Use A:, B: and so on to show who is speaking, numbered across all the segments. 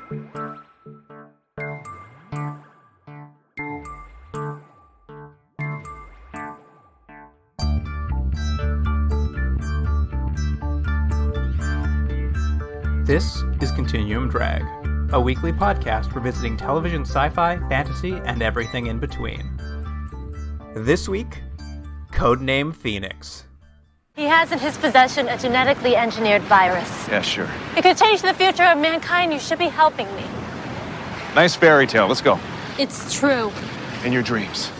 A: This is Continuum Drag, a weekly podcast revisiting television sci-fi, fantasy, and everything in between. This week, Codename Phoenix.
B: He has in his possession a genetically engineered virus.
C: Yeah, sure.
B: It could change the future of mankind. You should be helping me.
C: Nice fairy tale. Let's go.
B: It's true.
C: In your dreams.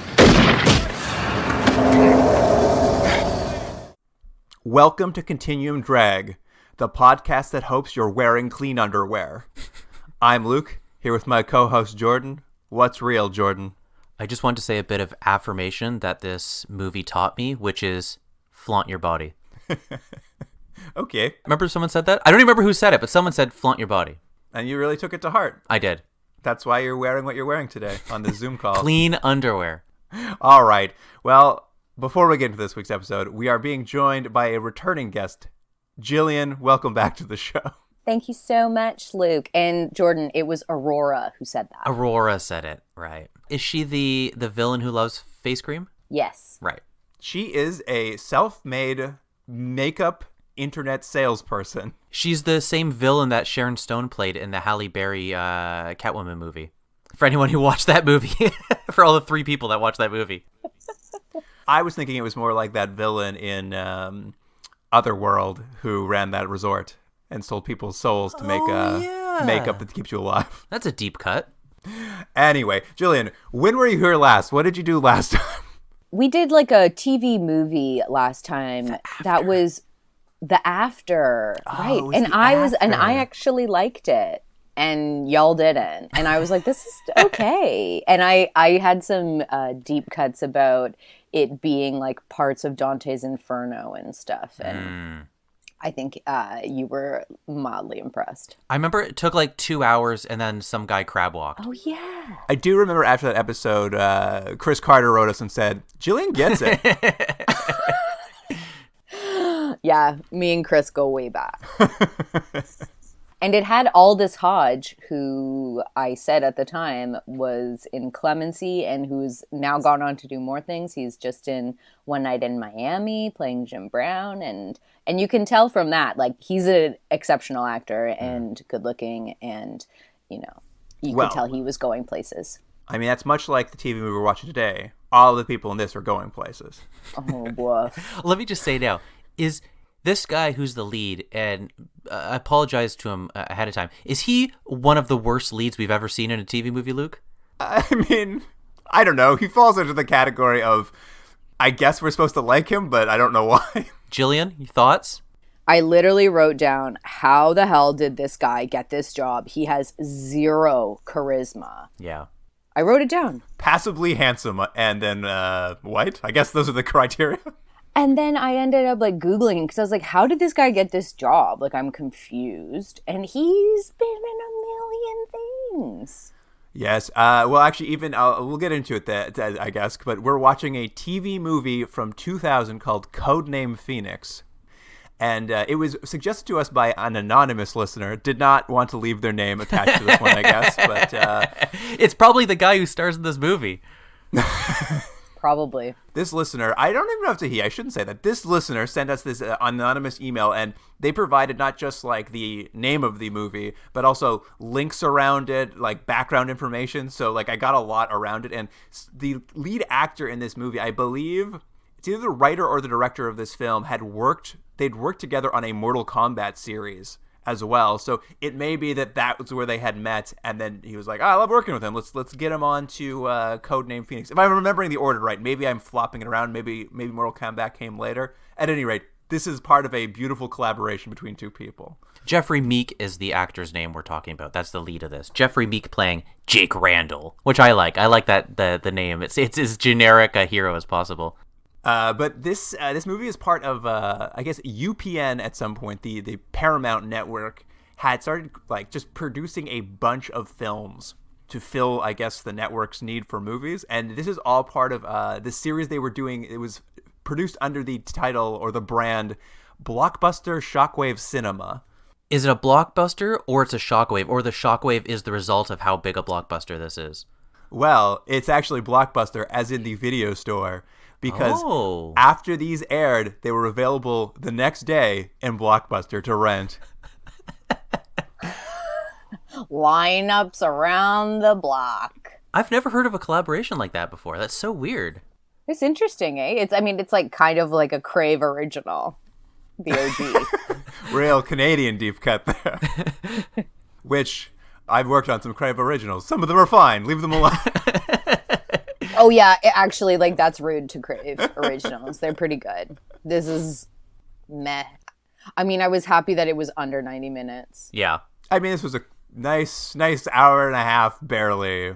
A: Welcome to Continuum Drag, the podcast that hopes you're wearing clean underwear. I'm Luke, here with my co-host Jordan. What's real, Jordan?
D: I just want to say a bit of affirmation that this movie taught me, which is flaunt your body.
A: Okay.
D: Remember someone said that? I don't even remember who said it, but someone said flaunt your body.
A: And you really took it to heart.
D: I did.
A: That's why you're wearing what you're wearing today on the Zoom call.
D: Clean underwear.
A: All right. Well, before we get into this week's episode, we are being joined by a returning guest. Gillian, welcome back to the show.
E: Thank you so much, Luke. And Jordan, it was Aurora who said that.
D: Aurora said it, right. Is she the villain who loves face cream?
E: Yes.
D: Right.
A: She is a self-made makeup internet salesperson.
D: She's the same villain that Sharon Stone played in the Halle Berry Catwoman movie. For anyone who watched that movie. For all the 3 people that watched that movie.
A: I was thinking it was more like that villain in Otherworld who ran that resort and sold people's souls to make makeup that keeps you alive.
D: That's a deep cut.
A: Anyway, Gillian, when were you here last? What did you do last time?
E: We did like a TV movie last time that was The After, right? And I actually liked it, and y'all didn't. And I was like, this is okay. And I had some deep cuts about it being like parts of Dante's Inferno and stuff. And I think you were mildly impressed.
D: I remember it took like 2 hours and then some guy crab walked.
E: Oh, yeah.
A: I do remember after that episode, Chris Carter wrote us and said, Gillian gets it.
E: Yeah, me and Chris go way back. And it had Aldous Hodge, who I said at the time was in Clemency and who's now gone on to do more things. He's just in One Night in Miami playing Jim Brown. And you can tell from that, like, he's an exceptional actor and good looking. And, you know, you could tell he was going places.
A: I mean, that's much like the TV movie we're watching today. All of the people in this are going places.
E: Oh, woof.
D: Let me just say now, is this guy who's the lead, and I apologize to him ahead of time, is he one of the worst leads we've ever seen in a TV movie, Luke?
A: I mean, I don't know. He falls into the category of, I guess we're supposed to like him, but I don't know why.
D: Gillian, your thoughts?
E: I literally wrote down, how the hell did this guy get this job? He has zero charisma.
D: Yeah.
E: I wrote it down.
A: Passably handsome and then white. I guess those are the criteria.
E: And then I ended up like Googling because I was like, how did this guy get this job? Like, I'm confused. And he's been in a million things.
A: Yes. Well, actually, even we'll get into it, I guess. But we're watching a TV movie from 2000 called Codename Phoenix. And it was suggested to us by an anonymous listener. Did not want to leave their name attached to this one, I guess. But
D: it's probably the guy who stars in this movie.
E: Probably.
A: This listener, I don't even know if it's a he, I shouldn't say that. This listener sent us this anonymous email, and they provided not just like the name of the movie, but also links around it, like background information. So like I got a lot around it. And the lead actor in this movie, I believe it's either the writer or the director of this film, they'd worked together on a Mortal Kombat series as well. So it may be that was where they had met, and then he was like, I love working with him. Let's get him on to Codename Phoenix. If I'm remembering the order right, maybe I'm flopping it around. Maybe Mortal Kombat came later. At any rate, this is part of a beautiful collaboration between 2 people.
D: Jeffrey Meek is the actor's name we're talking about. That's the lead of this. Jeffrey Meek playing Jake Randall, which I like. I like that the name. It's as generic a hero as possible.
A: But this movie is part of, I guess, UPN at some point. The Paramount network had started like just producing a bunch of films to fill, I guess, the network's need for movies. And this is all part of the series they were doing. It was produced under the title or the brand Blockbuster Shockwave Cinema.
D: Is it a blockbuster or it's a shockwave, or the shockwave is the result of how big a blockbuster this is?
A: Well, it's actually Blockbuster, as in the video store, because after these aired, they were available the next day in Blockbuster to rent.
E: Lineups around the block.
D: I've never heard of a collaboration like that before. That's so weird.
E: It's interesting, eh? It's like kind of like a Crave original. The OG.
A: Real Canadian deep cut there. Which I've worked on some Crave originals. Some of them are fine. Leave them alone.
E: Oh yeah, actually, like that's rude to Crave originals. They're pretty good. This is meh. I mean, I was happy that it was under 90 minutes.
D: Yeah.
A: I mean, this was a nice hour and a half, barely.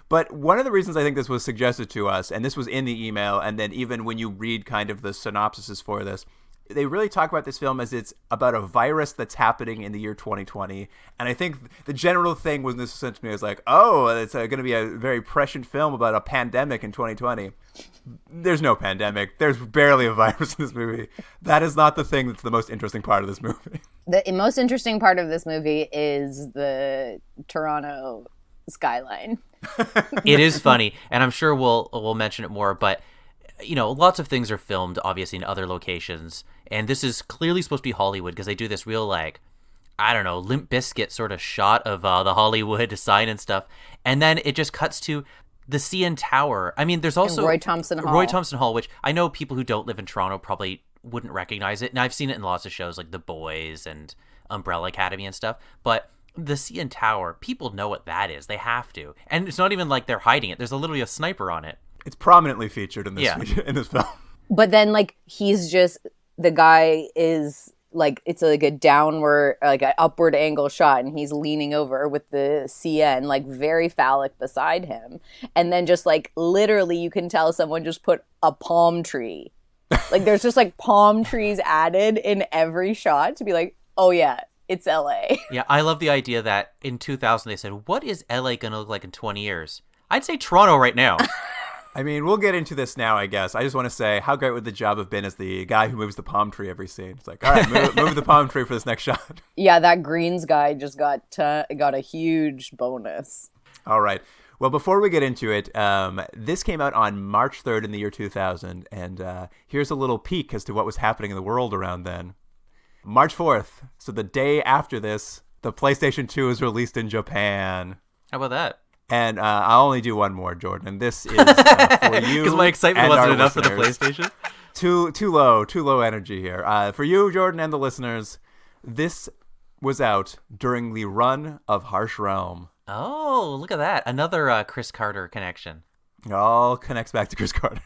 A: But one of the reasons I think this was suggested to us, and this was in the email, and then even when you read kind of the synopsises for this, they really talk about this film as it's about a virus that's happening in the year 2020. And I think the general thing when this was sent to me was like, oh, it's going to be a very prescient film about a pandemic in 2020. There's no pandemic. There's barely a virus in this movie. That is not the thing that's the most interesting part of this movie.
E: The most interesting part of this movie is the Toronto skyline.
D: It is funny, and I'm sure we'll mention it more, but you know, lots of things are filmed obviously in other locations, and this is clearly supposed to be Hollywood because they do this real, like, I don't know, Limp Bizkit sort of shot of the Hollywood sign and stuff, and then it just cuts to the CN Tower. I mean, there's also
E: Roy Thompson Hall,
D: which I know people who don't live in Toronto probably wouldn't recognize it, and I've seen it in lots of shows like The Boys and Umbrella Academy and stuff, but the CN Tower, people know what that is. They have to. And it's not even like they're hiding it. There's literally a sniper on it.
A: It's prominently featured in this in this film.
E: But then, like, he's just, the guy is, like, it's like a downward, like an upward angle shot, and he's leaning over with the CN, like, very phallic beside him. And then just, like, literally you can tell someone just put a palm tree. Like, there's just, like, palm trees added in every shot to be like, oh, yeah. It's LA.
D: Yeah, I love the idea that in 2000 they said, what is LA going to look like in 20 years? I'd say Toronto right now.
A: I mean, we'll get into this now, I guess. I just want to say, how great would the job have been as the guy who moves the palm tree every scene? It's like, all right, move the palm tree for this next shot.
E: Yeah, that Greens guy just got a huge bonus.
A: All right. Well, before we get into it, this came out on March 3rd in the year 2000, and here's a little peek as to what was happening in the world around then. March 4th, so the day after this, the PlayStation 2 is released in Japan.
D: How about that?
A: And I'll only do one more, Jordan. And this is for you.
D: Because my excitement wasn't enough for the PlayStation.
A: Too low energy here. For you, Jordan, and the listeners, this was out during the run of Harsh Realm.
D: Oh, look at that. Another Chris Carter connection.
A: It all connects back to Chris Carter.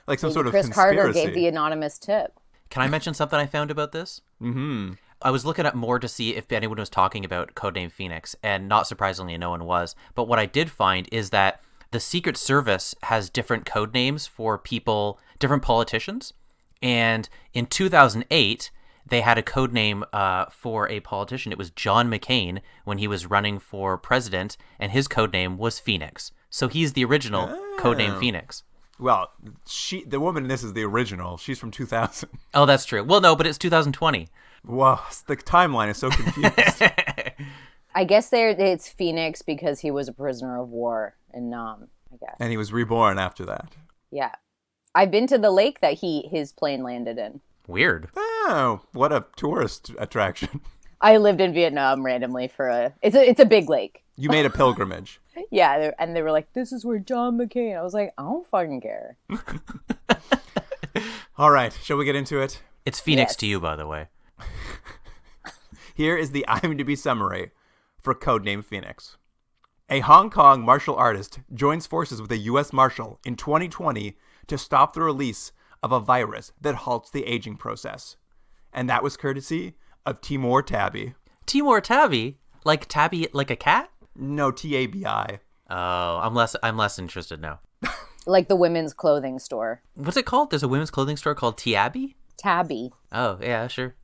A: Like some sort of
E: Chris
A: conspiracy.
E: Carter gave the anonymous tip.
D: Can I mention something I found about this?
A: Mm-hmm.
D: I was looking up more to see if anyone was talking about Codename Phoenix, and not surprisingly, no one was. But what I did find is that the Secret Service has different code names for people, different politicians. And in 2008, they had a code name for a politician. It was John McCain when he was running for president, and his code name was Phoenix. So he's the original Codename Phoenix.
A: Well, the woman in this is the original. She's from 2000.
D: Oh, that's true. Well, no, but it's 2020.
A: Wow, the timeline is so confused.
E: I guess it's Phoenix because he was a prisoner of war in Nam, I guess.
A: And he was reborn after that.
E: Yeah. I've been to the lake that his plane landed in.
D: Weird.
A: Oh, what a tourist attraction.
E: I lived in Vietnam randomly it's a big lake.
A: You made a pilgrimage.
E: Yeah, and they were like, this is where John McCain. I was like, I don't fucking care.
A: All right, shall we get into it?
D: It's Phoenix to you, by the way.
A: Here is the IMDb summary for Codename Phoenix. A Hong Kong martial artist joins forces with a U.S. Marshal in 2020 to stop the release of a virus that halts the aging process. And that was courtesy of Timur Tabby.
D: Timur Tabby? Like Tabby, like a cat?
A: No, Tabi.
D: Oh, I'm less interested now.
E: Like the women's clothing store.
D: What's it called? There's a women's clothing store called Tabby?
E: Tabby.
D: Oh, yeah, sure.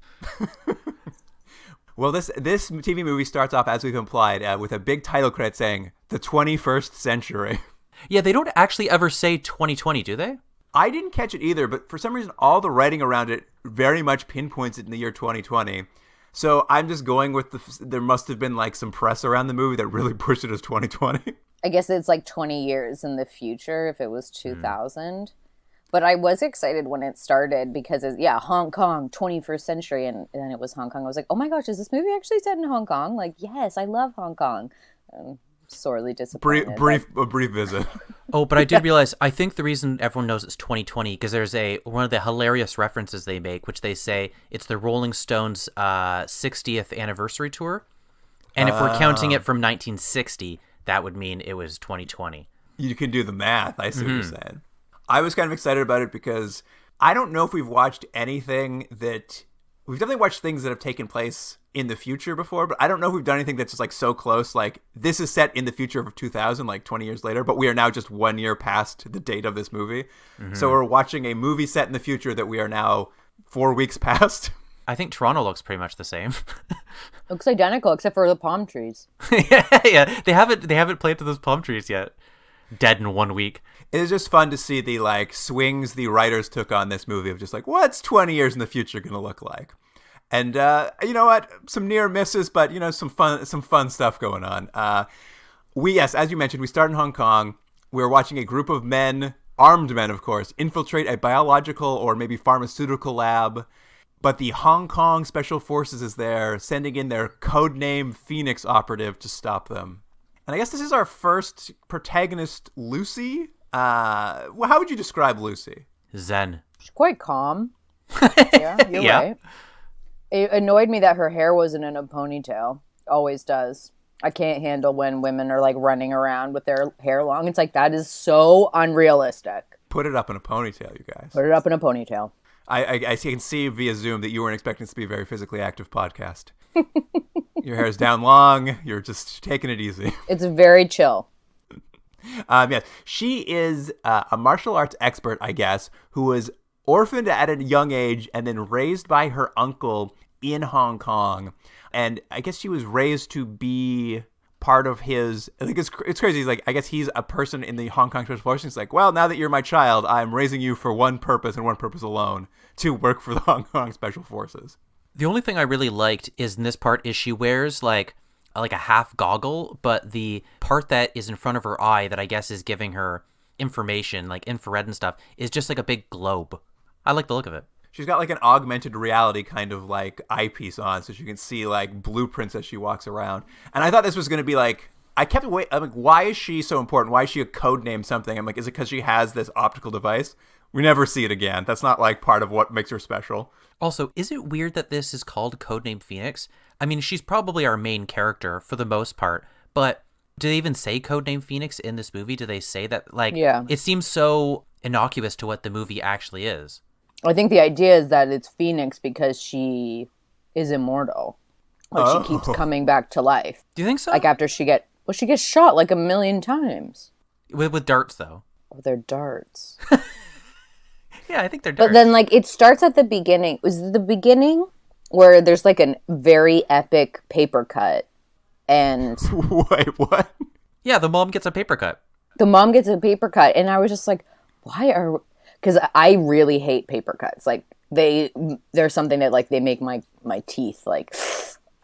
A: Well, this TV movie starts off, as we've implied, with a big title credit saying, the 21st century.
D: Yeah, they don't actually ever say 2020, do they?
A: I didn't catch it either, but for some reason, all the writing around it very much pinpoints it in the year 2020. So I'm just going with there must have been like some press around the movie that really pushed it as 2020.
E: I guess it's like 20 years in the future if it was 2000. But I was excited when it started because, Hong Kong, 21st century, and then it was Hong Kong. I was like, oh my gosh, is this movie actually set in Hong Kong? Like, yes, I love Hong Kong. Sorely disappointed.
A: A brief visit.
D: Oh, but I did realize, I think the reason everyone knows it's 2020, because there's one of the hilarious references they make, which they say it's the Rolling Stones 60th anniversary tour. And if we're counting it from 1960, that would mean it was 2020.
A: You can do the math. I see what you're saying. I was kind of excited about it because I don't know if we've watched anything that... We've definitely watched things that have taken place in the future before, but I don't know if we've done anything that's just like so close. Like, this is set in the future of 2000, like 20 years later, but we are now just 1 year past the date of this movie. So we're watching a movie set in the future that we are now 4 weeks past.
D: I think Toronto looks pretty much the same.
E: Looks identical except for the palm trees.
D: yeah. They haven't planted those palm trees yet. Dead in 1 week.
A: It is just fun to see the like swings the writers took on this movie of just like, what's 20 years in the future going to look like? And you know what? Some near misses, but some fun stuff going on. Yes, as you mentioned, we start in Hong Kong. We're watching a group of men, armed men, of course, infiltrate a biological or maybe pharmaceutical lab. But the Hong Kong Special Forces is there, sending in their Codename Phoenix operative to stop them. And I guess this is our first protagonist, Lucy. How would you describe Lucy?
D: Zen.
E: She's quite calm. Yeah, you're right. It annoyed me that her hair wasn't in a ponytail. Always does. I can't handle when women are like running around with their hair long. It's like, that is so unrealistic.
A: Put it up in a ponytail, you guys.
E: Put it up in a ponytail.
A: I can see via Zoom that you weren't expecting this to be a very physically active podcast. Your hair's down long. You're just taking it easy.
E: It's very chill.
A: Yes, she is a martial arts expert, I guess, who was orphaned at a young age and then raised by her uncle in Hong Kong. And I guess she was raised to be part of his... I think it's crazy. He's like, I guess he's a person in the Hong Kong Special Forces. He's like, well, now that you're my child, I'm raising you for one purpose and one purpose alone, to work for the Hong Kong Special Forces.
D: The only thing I really liked is in this part is she wears like a half goggle, but the part that is in front of her eye that I guess is giving her information, like infrared and stuff, is just like a big globe. I like the look of it.
A: She's got like an augmented reality kind of like eyepiece on, so she can see like blueprints as she walks around. And I thought this was going to be like, I'm like, why is she so important? Why is she a codename something? I'm like, is it because she has this optical device? We never see it again. That's not like part of what makes her special.
D: Also, is it weird that this is called Codename Phoenix? I mean, she's probably our main character for the most part, but do they even say Codename Phoenix in this movie? Do they say that? Like,
E: yeah.
D: It seems so innocuous to what the movie actually is.
E: I think the idea is that it's Phoenix because she is immortal. Like, she keeps coming back to life.
D: Do you think so?
E: Like, after she gets shot like 1,000,000 times.
D: With darts, though.
E: Oh, they're darts.
D: Yeah, I think they're darts.
E: But then, like, it starts at the beginning. Was it the beginning where there's, like, a very epic paper cut? And...
A: Wait, what?
D: Yeah, the mom gets a paper cut.
E: The mom gets a paper cut, and I was just like, why are... Because I really hate paper cuts. Like, there's something that, like, they make my teeth, like,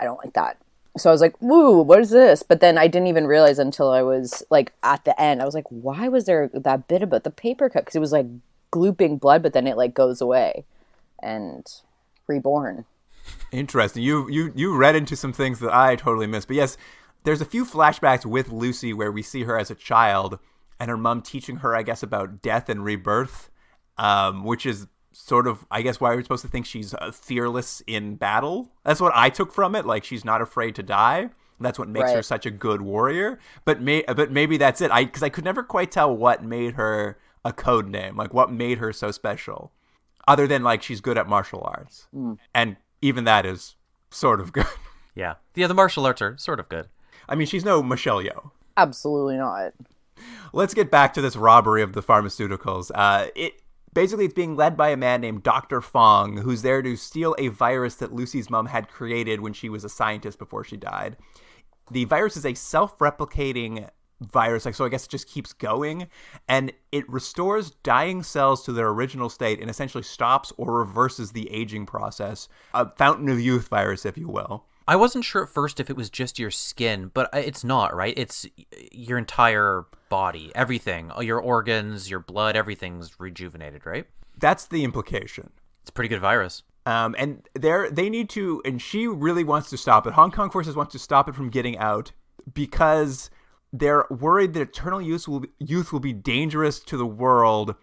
E: I don't like that. So I was like, woo, what is this? But then I didn't even realize until I was, like, at the end. I was like, why was there that bit about the paper cut? Because it was, like, glooping blood, but then it, like, goes away and reborn.
A: Interesting. You read into some things that I totally missed. But yes, there's a few flashbacks with Lucy where we see her as a child and her mom teaching her, I guess, about death and rebirth, which is sort of, I guess, why we're supposed to think she's fearless in battle. That's what I took from it. Like, she's not afraid to die. That's what makes her such a good warrior. But maybe that's it. Because I could never quite tell what made her a code name. Like, what made her so special, other than like she's good at martial arts, and even that is sort of good.
D: Yeah, the martial arts are sort of good.
A: I mean, she's no Michelle Yeoh.
E: Absolutely not.
A: Let's get back to this robbery of the pharmaceuticals. It's being led by a man named Dr. Fong, who's there to steal a virus that Lucy's mom had created when she was a scientist before she died. The virus is a self-replicating virus, like, so I guess it just keeps going, and it restores dying cells to their original state and essentially stops or reverses the aging process. A fountain of youth virus, if you will.
D: I wasn't sure at first if it was just your skin, but it's not, right? It's your entire body, everything, all your organs, your blood, everything's rejuvenated, right?
A: That's the implication.
D: It's a pretty good virus.
A: And they need to, and she really wants to stop it. Hong Kong forces want to stop it from getting out because they're worried that eternal youth will be dangerous to the world,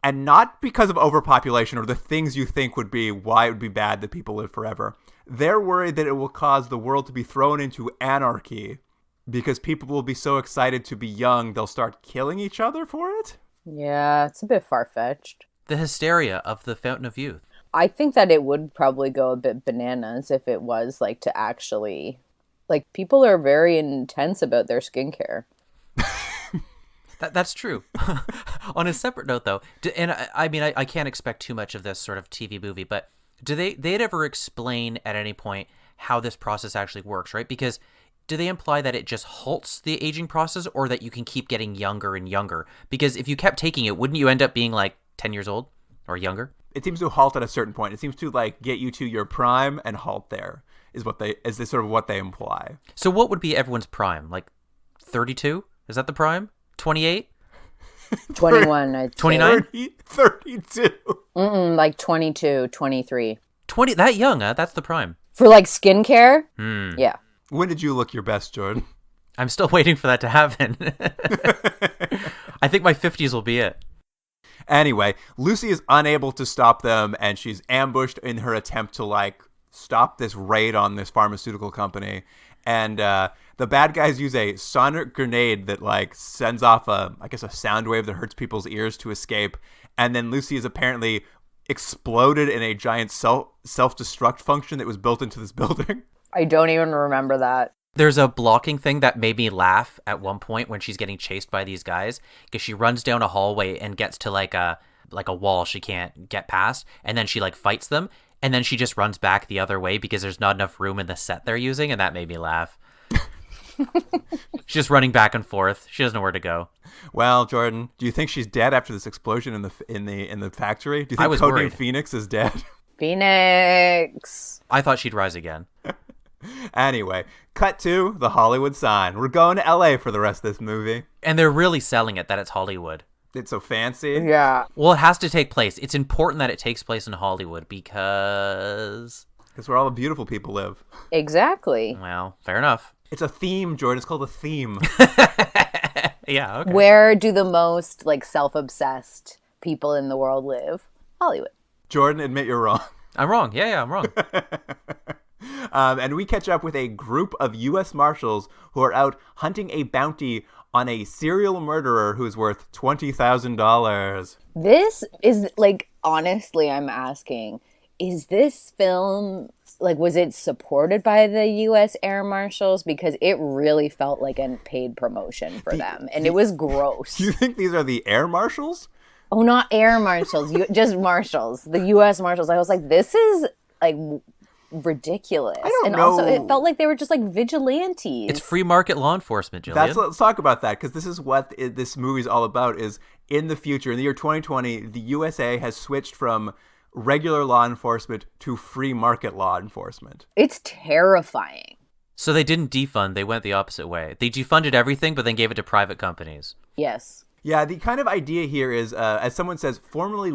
A: and not because of overpopulation or the things you think would be why it would be bad that people live forever. They're worried that it will cause the world to be thrown into anarchy because people will be so excited to be young they'll start killing each other for it.
E: Yeah, it's a bit far-fetched.
D: The hysteria of the Fountain of Youth.
E: I think that it would probably go a bit bananas if it was like to actually, like, people are very intense about their skincare.
D: That's true. On a separate note, though, and I mean, I can't expect too much of this sort of TV movie, but do they'd ever explain at any point how this process actually works, right? Because do they imply that it just halts the aging process, or that you can keep getting younger and younger? Because if you kept taking it, wouldn't you end up being like 10 years old or younger?
A: It seems to halt at a certain point. It seems to like get you to your prime and halt there is this sort of what they imply.
D: So what would be everyone's prime? Like 32? Is that the prime? 28?
E: 21, I'd say.
D: 29?
A: 32.
E: Like 22, 23.
D: 20? That young, huh? That's the prime.
E: For like skincare? Yeah.
A: When did you look your best, Jordan?
D: I'm still waiting for that to happen. I think my 50s will be it.
A: Anyway, Lucy is unable to stop them, and she's ambushed in her attempt to like stop this raid on this pharmaceutical company. And the bad guys use a sonic grenade that like sends off a sound wave that hurts people's ears to escape. And then Lucy is apparently exploded in a giant self-destruct function that was built into this building.
E: I don't even remember that.
D: There's a blocking thing that made me laugh at one point when she's getting chased by these guys, because she runs down a hallway and gets to like a wall she can't get past, and then she like fights them, and then she just runs back the other way because there's not enough room in the set they're using, and that made me laugh. She's just running back and forth. She doesn't know where to go.
A: Well, Jordan, do you think she's dead after this explosion in the factory? Do you
D: I
A: think
D: was
A: Codename
D: worried.
A: Phoenix is dead?
E: Phoenix.
D: I thought she'd rise again.
A: Anyway, cut to the Hollywood sign. We're going to LA for the rest of this movie.
D: And they're really selling it that it's Hollywood.
A: It's so fancy.
E: Yeah.
D: Well, it has to take place. It's important that it takes place in Hollywood because...
A: It's where all the beautiful people live.
E: Exactly.
D: Well, fair enough.
A: It's a theme, Jordan. It's called a theme.
D: Yeah, okay.
E: Where do the most like self-obsessed people in the world live? Hollywood.
A: Jordan, admit you're wrong.
D: I'm wrong. Yeah, I'm wrong.
A: And we catch up with a group of U.S. Marshals who are out hunting a bounty on a serial murderer who's worth $20,000.
E: This is like, honestly, I'm asking, is this film, like, was it supported by the U.S. Air Marshals? Because it really felt like a paid promotion for them, and it was gross.
A: Do you think these are the Air Marshals?
E: Oh, not Air Marshals, just Marshals, the U.S. Marshals. I was like, this is, like, ridiculous.
A: I don't
E: and
A: know.
E: also, it felt like they were just, like, vigilantes.
D: It's free market law enforcement, Gillian.
A: Let's talk about that, because this is what this movie's all about, is in the future, in the year 2020, the USA has switched from regular law enforcement to free market law enforcement.
E: It's terrifying.
D: So they didn't defund, they went the opposite way. They defunded everything, but then gave it to private companies.
E: Yes.
A: Yeah, the kind of idea here is, as someone says, formerly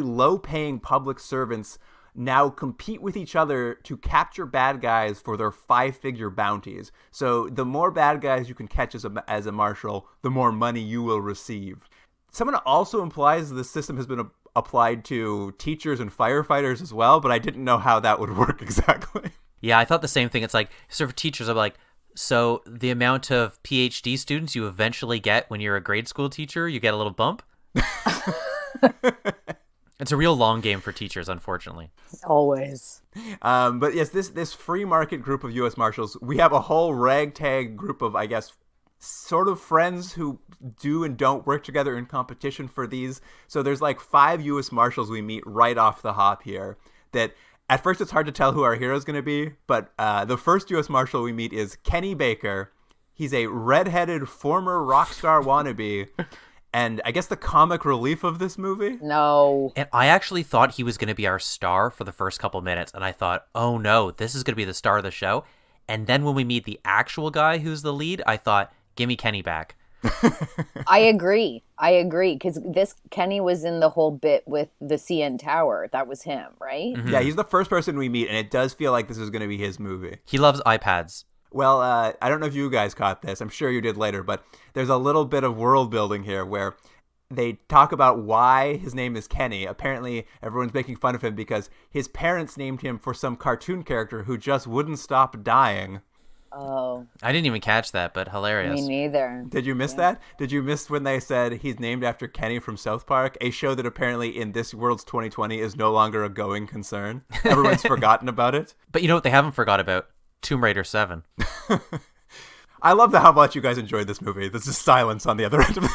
A: low-paying public servants now compete with each other to capture bad guys for their 5-figure bounties. So the more bad guys you can catch as a marshal, the more money you will receive. Someone also implies this system has been applied to teachers and firefighters as well, but I didn't know how that would work exactly.
D: Yeah, I thought the same thing. It's like, so for teachers, I'm like, so the amount of PhD students you eventually get when you're a grade school teacher, you get a little bump? It's a real long game for teachers, unfortunately.
E: Always.
A: But yes, this free market group of U.S. Marshals, we have a whole ragtag group of, I guess, sort of friends who do and don't work together in competition for these. So there's like 5 U.S. Marshals we meet right off the hop here that at first it's hard to tell who our hero is going to be. But the first U.S. Marshal we meet is Kenny Baker. He's a redheaded former rock star wannabe. And I guess the comic relief of this movie?
E: No.
D: And I actually thought he was going to be our star for the first couple minutes. And I thought, oh no, this is going to be the star of the show. And then when we meet the actual guy who's the lead, I thought, give me Kenny back.
E: I agree. Because this Kenny was in the whole bit with the CN Tower. That was him, right?
A: Mm-hmm. Yeah, he's the first person we meet, and it does feel like this is going to be his movie.
D: He loves iPads.
A: Well, I don't know if you guys caught this. I'm sure you did later, but there's a little bit of world building here where they talk about why his name is Kenny. Apparently, everyone's making fun of him because his parents named him for some cartoon character who just wouldn't stop dying.
E: Oh.
D: I didn't even catch that, but hilarious.
E: Me neither.
A: Did you miss that? Did you miss when they said he's named after Kenny from South Park, a show that apparently in this world's 2020 is no longer a going concern? Everyone's forgotten about it.
D: But you know what they haven't forgot about? Tomb Raider 7.
A: I love how much you guys enjoyed this movie. There's just silence on the other end of it.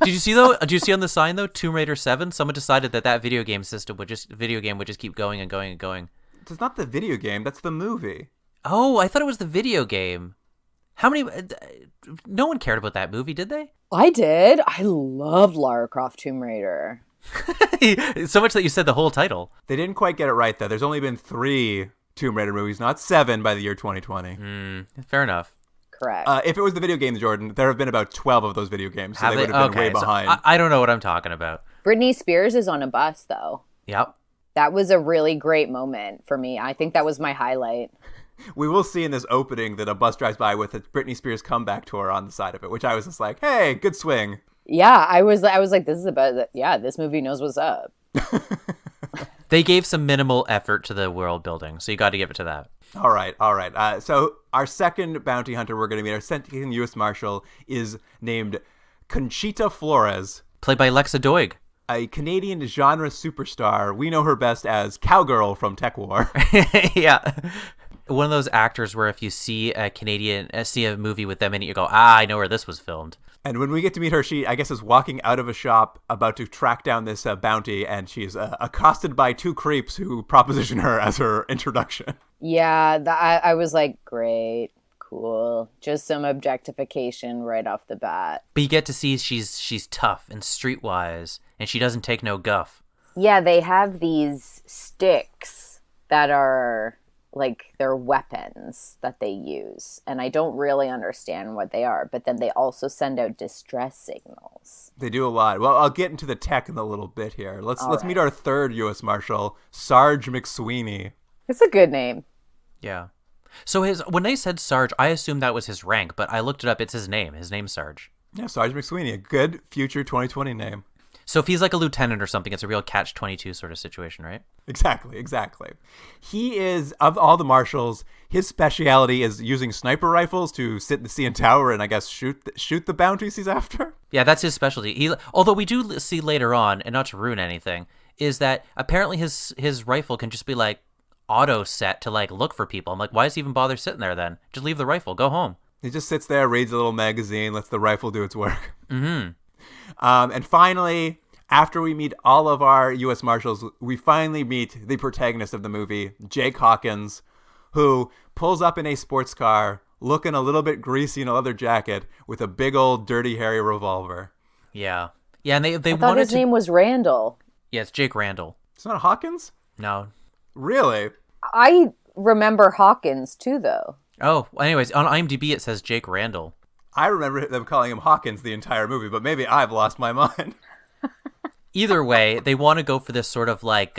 D: Did you see though? Did you see on the sign though? Tomb Raider 7. Someone decided that video game would just keep going and going and going.
A: It's not the video game. That's the movie.
D: Oh, I thought it was the video game. How many? No one cared about that movie, did they?
E: I did. I loved Lara Croft Tomb Raider.
D: So much that you said the whole title.
A: They didn't quite get it right though. There's only been 3 Tomb Raider movies, not 7 by the year 2020.
D: Fair enough.
E: Correct.
A: If it was the video game, Jordan, there have been about 12 of those video games, so they would have been way behind.
D: So I don't know what I'm talking about.
E: Britney Spears is on a bus, though.
D: Yep.
E: That was a really great moment for me. I think that was my highlight.
A: We will see in this opening that a bus drives by with a Britney Spears comeback tour on the side of it, which I was just like, hey, good swing.
E: Yeah, I was like, this is about, this movie knows what's up.
D: They gave some minimal effort to the world building, so you got to give it to that.
A: All right. So our second bounty hunter we're going to meet, our second U.S. Marshal, is named Conchita Flores.
D: Played by Lexa Doig.
A: A Canadian genre superstar. We know her best as Cowgirl from Tech War.
D: Yeah. One of those actors where if you see a movie with them in it, you go, I know where this was filmed.
A: And when we get to meet her, she, I guess, is walking out of a shop about to track down this bounty, and she's accosted by 2 creeps who proposition her as her introduction.
E: Yeah, I was like, great, cool. Just some objectification right off the bat.
D: But you get to see she's tough and streetwise, and she doesn't take no guff.
E: Yeah, they have these sticks that are like they're weapons that they use, and I don't really understand what they are, but then they also send out distress signals.
A: They do a lot. Well, I'll get into the tech in a little bit here. Let's meet our third U.S. Marshal, Sarge McSweeney.
E: It's a good name.
D: Yeah. So when they said Sarge, I assumed that was his rank, but I looked it up. It's his name. His name's Sarge.
A: Yeah, Sarge McSweeney, a good future 2020 name.
D: So if he's like a lieutenant or something, it's a real catch-22 sort of situation, right?
A: Exactly. He is, of all the marshals, his speciality is using sniper rifles to sit in the CN Tower and I guess shoot the bounties he's after.
D: Yeah, that's his specialty. Although we do see later on, and not to ruin anything, is that apparently his rifle can just be like auto set to like look for people. I'm like, why does he even bother sitting there then? Just leave the rifle, go home.
A: He just sits there, reads a little magazine, lets the rifle do its work.
D: Mm-hmm.
A: And finally, after we meet all of our U.S. Marshals, we finally meet the protagonist of the movie, Jake Hawkins, who pulls up in a sports car, looking a little bit greasy in a leather jacket, with a big old dirty, hairy revolver.
D: Yeah. Yeah, and they
E: I thought his name was Randall.
D: Yeah, it's Jake Randall.
A: It's not Hawkins?
D: No.
A: Really?
E: I remember Hawkins, too, though.
D: Oh, anyways, on IMDb it says Jake Randall.
A: I remember them calling him Hawkins the entire movie, but maybe I've lost my mind.
D: Either way, they want to go for this sort of like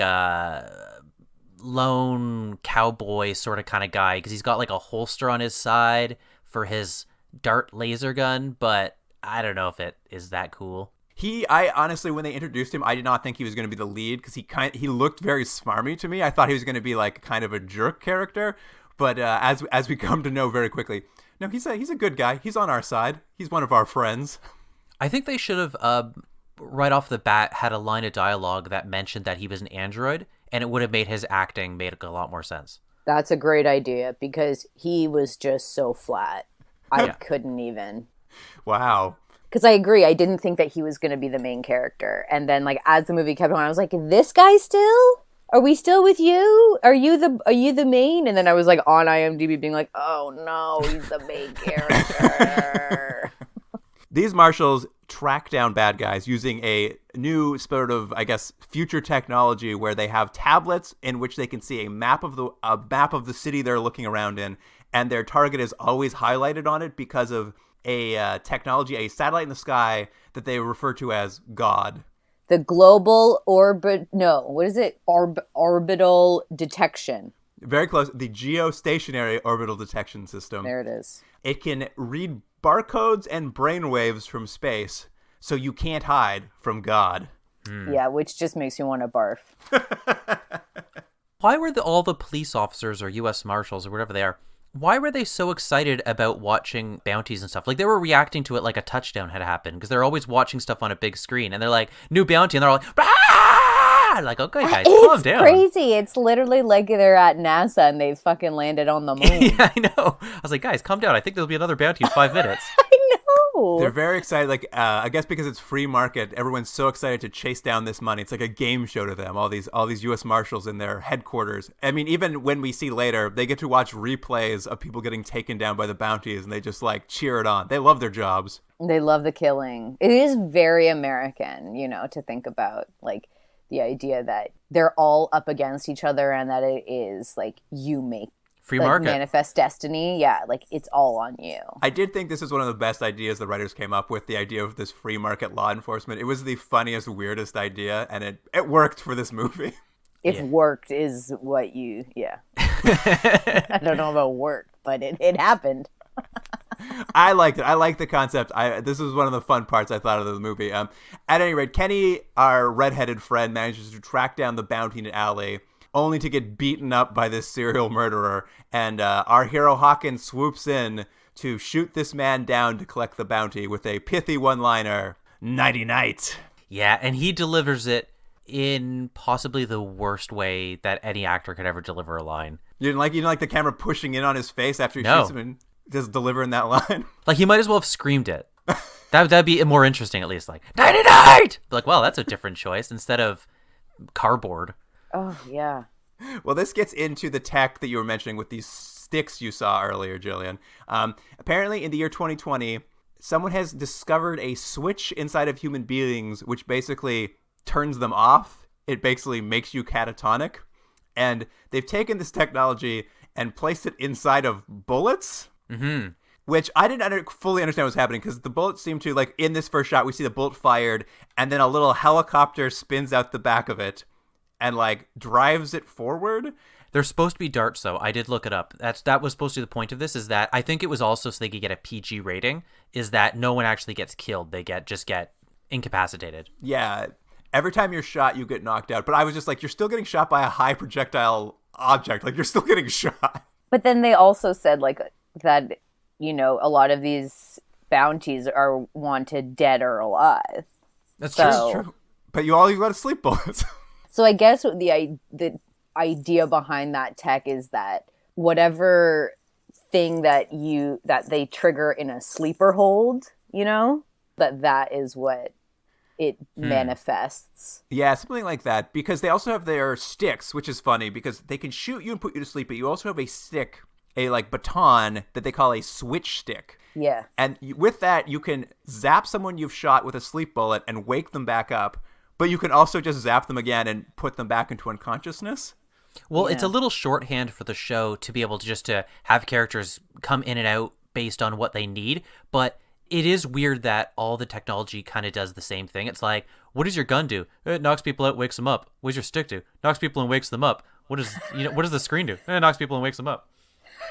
D: lone cowboy sort of kind of guy because he's got like a holster on his side for his dart laser gun, but I don't know if it is that cool.
A: I honestly, when they introduced him, I did not think he was going to be the lead because he looked very smarmy to me. I thought he was going to be like kind of a jerk character, but as we come to know very quickly, no, he's a good guy. He's on our side. He's one of our friends.
D: I think they should have right off the bat had a line of dialogue that mentioned that he was an android, and it would have made his acting made a lot more sense.
E: That's a great idea because he was just so flat. I couldn't even.
A: Wow.
E: Because I agree. I didn't think that he was going to be the main character. And then like as the movie kept on, I was like, this guy still? Are we still with you? Are you the main? And then I was like on IMDb being like, oh no, he's the main character.
A: These marshals track down bad guys using a new sort of, I guess, future technology where they have tablets in which they can see a map of the city they're looking around in, and their target is always highlighted on it because of a technology, a satellite in the sky that they refer to as God.
E: The global orbital detection.
A: Very close. The geostationary orbital detection system.
E: There it is.
A: It can read barcodes and brainwaves from space, so you can't hide from God.
E: Yeah, which just makes you want to barf.
D: Why were all the police officers or U.S. Marshals or whatever they are, why were they so excited about watching bounties and stuff? Like, they were reacting to it like a touchdown had happened, because they're always watching stuff on a big screen, and they're like, new bounty, and they're all like, ah! Like, okay, guys, calm down.
E: It's crazy. It's literally like they're at NASA and they've fucking landed on the moon.
D: Yeah, I know. I was like, guys, calm down. I think there'll be another bounty in 5 minutes.
E: I know.
A: They're very excited. Like, I guess because it's free market, everyone's so excited to chase down this money. It's like a game show to them. All these U.S. Marshals in their headquarters. I mean, even when we see later, they get to watch replays of people getting taken down by the bounties, and they just like cheer it on. They love their jobs.
E: They love the killing. It is very American, to think about, like, the idea that they're all up against each other and that it is like you make
D: free market,
E: manifest destiny. Yeah, like it's all on you.
A: I did think this was one of the best ideas the writers came up with, the idea of this free market law enforcement. It was the funniest, weirdest idea, and it worked for this movie.
E: If worked is what you, I don't know about work, but it happened.
A: I liked it. I liked the concept. This was one of the fun parts I thought of the movie. At any rate, Kenny, our redheaded friend, manages to track down the bounty in an alley, only to get beaten up by this serial murderer. And our hero Hawkins swoops in to shoot this man down to collect the bounty with a pithy one-liner, "Nighty night."
D: Yeah, and he delivers it in possibly the worst way that any actor could ever deliver a line.
A: You didn't like the camera pushing in on his face after he shoots him and just delivering that line?
D: Like, he might as well have screamed it. That'd be more interesting, at least. Like, "Nighty night!" Like, well, that's a different choice instead of cardboard.
E: Oh, yeah.
A: Well, this gets into the tech that you were mentioning with these sticks you saw earlier, Gillian. Apparently, in the year 2020, someone has discovered a switch inside of human beings which basically turns them off. It basically makes you catatonic. And they've taken this technology and placed it inside of bullets. Mm-hmm. Which I didn't fully understand what was happening, because the bullets seem to, like, in this first shot, we see the bullet fired, and then a little helicopter spins out the back of it and, like, drives it forward.
D: They're supposed to be darts, though. I did look it up. That was supposed to be the point of this, is that I think it was also so they could get a PG rating, is that no one actually gets killed. They just get incapacitated.
A: Yeah. Every time you're shot, you get knocked out. But I was just like, you're still getting shot by a high projectile object. Like, you're still getting shot.
E: But then they also said, like, that, a lot of these bounties are wanted dead or alive.
A: That's true. But you got to sleep bullets.
E: So I guess the idea behind that tech is that whatever thing that they trigger in a sleeper hold, that is what it manifests.
A: Yeah, something like that. Because they also have their sticks, which is funny because they can shoot you and put you to sleep, but you also have a stick, a like baton that they call a switch stick.
E: Yeah.
A: And with that, you can zap someone you've shot with a sleep bullet and wake them back up, but you can also just zap them again and put them back into unconsciousness.
D: Well, it's a little shorthand for the show to be able to have characters come in and out based on what they need, but it is weird that all the technology kind of does the same thing. It's like, what does your gun do? It knocks people out, wakes them up. What does your stick do? Knocks people and wakes them up. What does the screen do? It knocks people and wakes them up.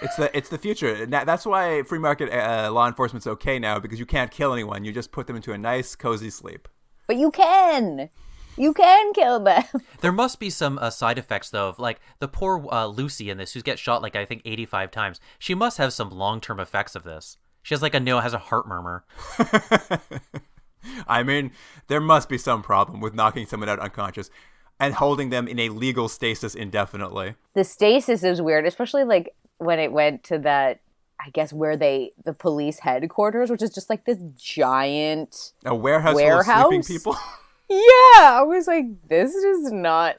A: It's the future. That's why free market law enforcement's okay now, because you can't kill anyone. You just put them into a nice, cozy sleep.
E: But you can. You can kill them.
D: There must be some side effects, though, of, like, the poor Lucy in this, who gets shot, like, I think 85 times. She must have some long-term effects of this. She has, like, has a heart murmur.
A: I mean, there must be some problem with knocking someone out unconscious and holding them in a legal stasis indefinitely.
E: The stasis is weird, especially, like, when it went to that, I guess, where the police headquarters, which is just, like, this giant
A: warehouse full of sleeping people.
E: Yeah, I was like, this does not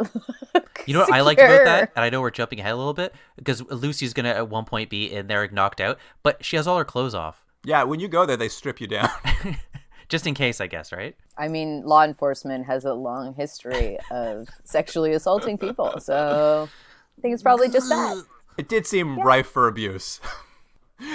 E: look
D: You know what I liked
E: secure.
D: about that? And I know we're jumping ahead a little bit because Lucy's going to at one point be in there knocked out, but she has all her clothes off.
A: Yeah, when you go there, they strip you down.
D: Just in case, I guess, right?
E: I mean, law enforcement has a long history of sexually assaulting people, so I think it's probably just that.
A: It did seem rife for abuse.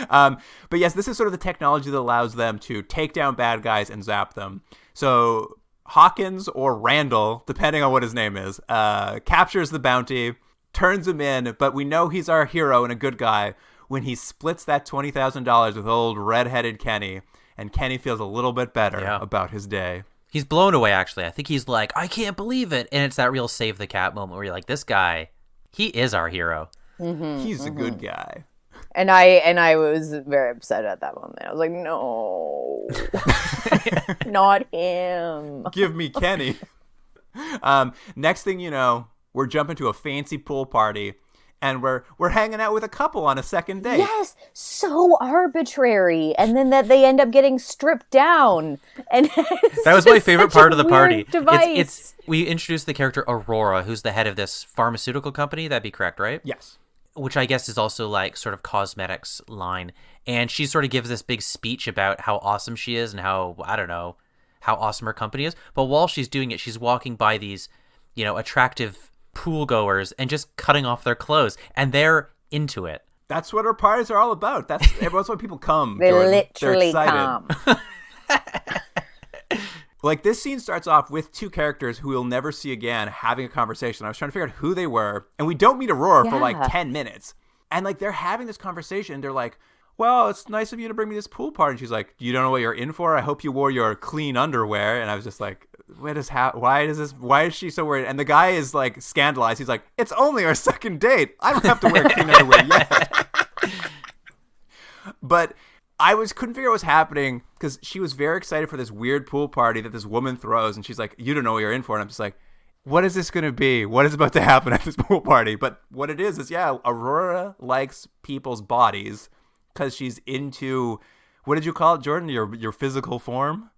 A: But yes, this is sort of the technology that allows them to take down bad guys and zap them. So Hawkins or Randall, depending on what his name is, captures the bounty, turns him in, but we know he's our hero and a good guy when he splits that $20,000 with old redheaded Kenny, and Kenny feels a little bit better about his day.
D: He's blown away, actually. I think he's like, I can't believe it. And it's that real save the cat moment where you're like, this guy, he is our hero.
A: He's a good guy.
E: And I was very upset at that moment. I was like, no, not him.
A: Give me Kenny. Next thing you know, we're jumping to a fancy pool party, and we're hanging out with a couple on a second date.
E: Yes, so arbitrary. And then that they end up getting stripped down. And
D: That was my favorite part of the party.
E: Device.
D: It's we introduced the character Aurora, who's the head of this pharmaceutical company. That'd be correct, right?
A: Yes.
D: Which I guess is also like sort of cosmetics line. And she sort of gives this big speech about how awesome she is and how, I don't know, how awesome her company is. But while she's doing it, she's walking by these, attractive pool goers and just cutting off their clothes. And they're into it.
A: That's what our parties are all about. That's why people come.
E: They
A: Jordan.
E: literally
A: They're excited.
E: come.
A: Like, this scene starts off with two characters who we'll never see again having a conversation. I was trying to figure out who they were, and we don't meet Aurora for like 10 minutes. And like, they're having this conversation. They're like, well, it's nice of you to bring me this pool party. And she's like, you don't know what you're in for? I hope you wore your clean underwear. And I was just like, why is she so worried? And the guy is like scandalized. He's like, it's only our second date. I don't have to wear clean underwear yet. But I couldn't figure out what's happening because she was very excited for this weird pool party that this woman throws. And she's like, you don't know what you're in for. And I'm just like, what is this going to be? What is about to happen at this pool party? But what it is, Aurora likes people's bodies because she's into, what did you call it, Jordan? Your physical form?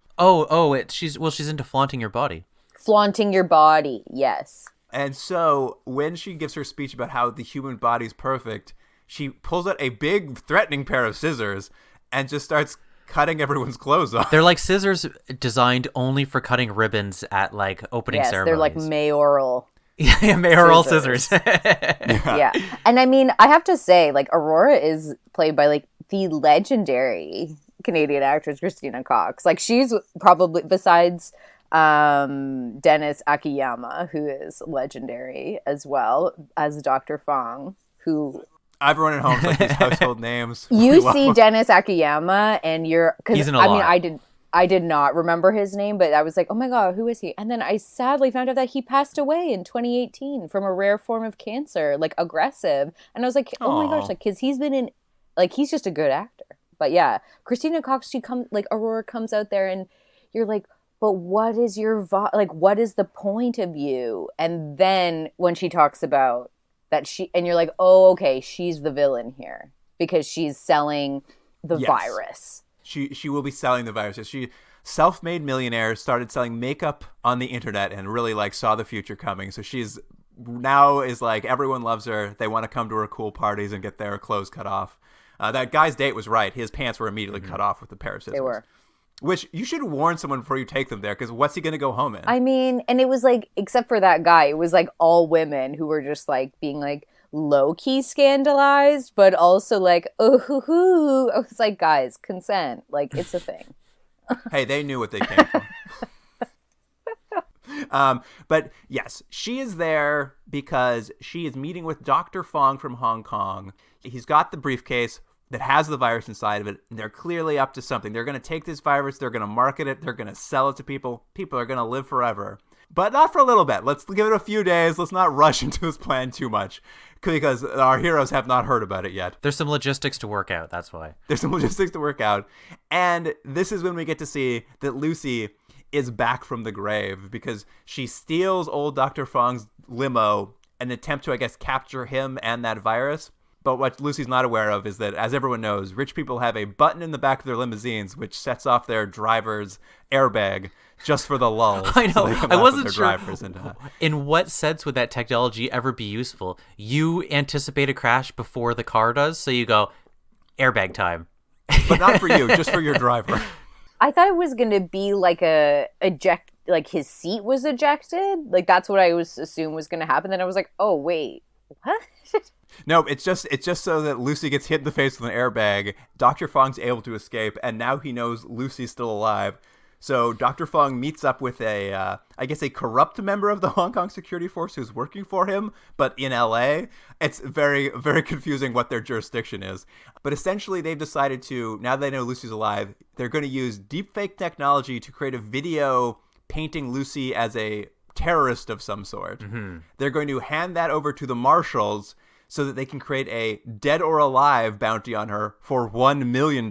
D: She's into flaunting your body.
E: Flaunting your body, yes.
A: And so when she gives her speech about how the human body's perfect, she pulls out a big threatening pair of scissors and just starts cutting everyone's clothes off.
D: They're like scissors designed only for cutting ribbons at like opening ceremonies.
E: They're like mayoral.
D: Yeah, mayoral scissors.
E: Yeah. And I mean, I have to say, like, Aurora is played by like the legendary Canadian actress Christina Cox. Like, she's probably, besides Dennis Akiyama, who is legendary as well as Dr. Fong, who...
A: Everyone at home's like these household names.
E: You see Dennis Akiyama and you're...
D: He's in a lot.
E: I did not remember his name, but I was like, oh my God, who is he? And then I sadly found out that he passed away in 2018 from a rare form of cancer, like aggressive. And I was like, oh my gosh, like, because he's been in... Like, he's just a good actor. But yeah, Christina Cox, Aurora comes out there and you're like, but what is your... what is the point of you? And then when she talks about... that she, and you're like, oh, okay, she's the villain here because she's selling the virus.
A: She will be selling the virus. She, self-made millionaire, started selling makeup on the internet and really like saw the future coming. So she's now is like, everyone loves her. They want to come to her cool parties and get their clothes cut off. That guy's date was right. His pants were immediately cut off with a pair of scissors.
E: They were.
A: Which you should warn someone before you take them there, because what's he going to go home in?
E: I mean, and it was like, except for that guy, it was like all women who were just like being like low-key scandalized, but also like, oh, hoo, hoo. I was like, guys, consent. Like, it's a thing.
A: Hey, they knew what they came for. But yes, she is there because she is meeting with Dr. Fong from Hong Kong. He's got the briefcase that has the virus inside of it, and they're clearly up to something. They're going to take this virus, they're going to market it, they're going to sell it to people. People are going to live forever. But not for a little bit. Let's give it a few days. Let's not rush into this plan too much, because our heroes have not heard about it yet.
D: There's some logistics to work out, that's why.
A: There's some logistics to work out. And this is when we get to see that Lucy is back from the grave, because she steals old Dr. Fong's limo in an attempt to, I guess, capture him and that virus. But what Lucy's not aware of is that, as everyone knows, rich people have a button in the back of their limousines which sets off their driver's airbag just for the lulls.
D: I know.
A: So they can
D: I
A: laugh
D: wasn't
A: at their
D: sure.
A: drivers into...
D: In what sense would that technology ever be useful? You anticipate a crash before the car does, so you go, airbag time.
A: But not for you, just for your driver.
E: I thought it was going to be like like his seat was ejected. Like that's what I was assumed was going to happen. Then I was like, oh wait, what?
A: No, it's just so that Lucy gets hit in the face with an airbag. Dr. Fong's able to escape, and now he knows Lucy's still alive. So Dr. Fong meets up with a corrupt member of the Hong Kong security force who's working for him, but in LA. It's very, very confusing what their jurisdiction is. But essentially, they've decided to, now they know Lucy's alive, they're going to use deepfake technology to create a video painting Lucy as a terrorist of some sort. Mm-hmm. They're going to hand that over to the marshals so that they can create a dead or alive bounty on her for $1 million.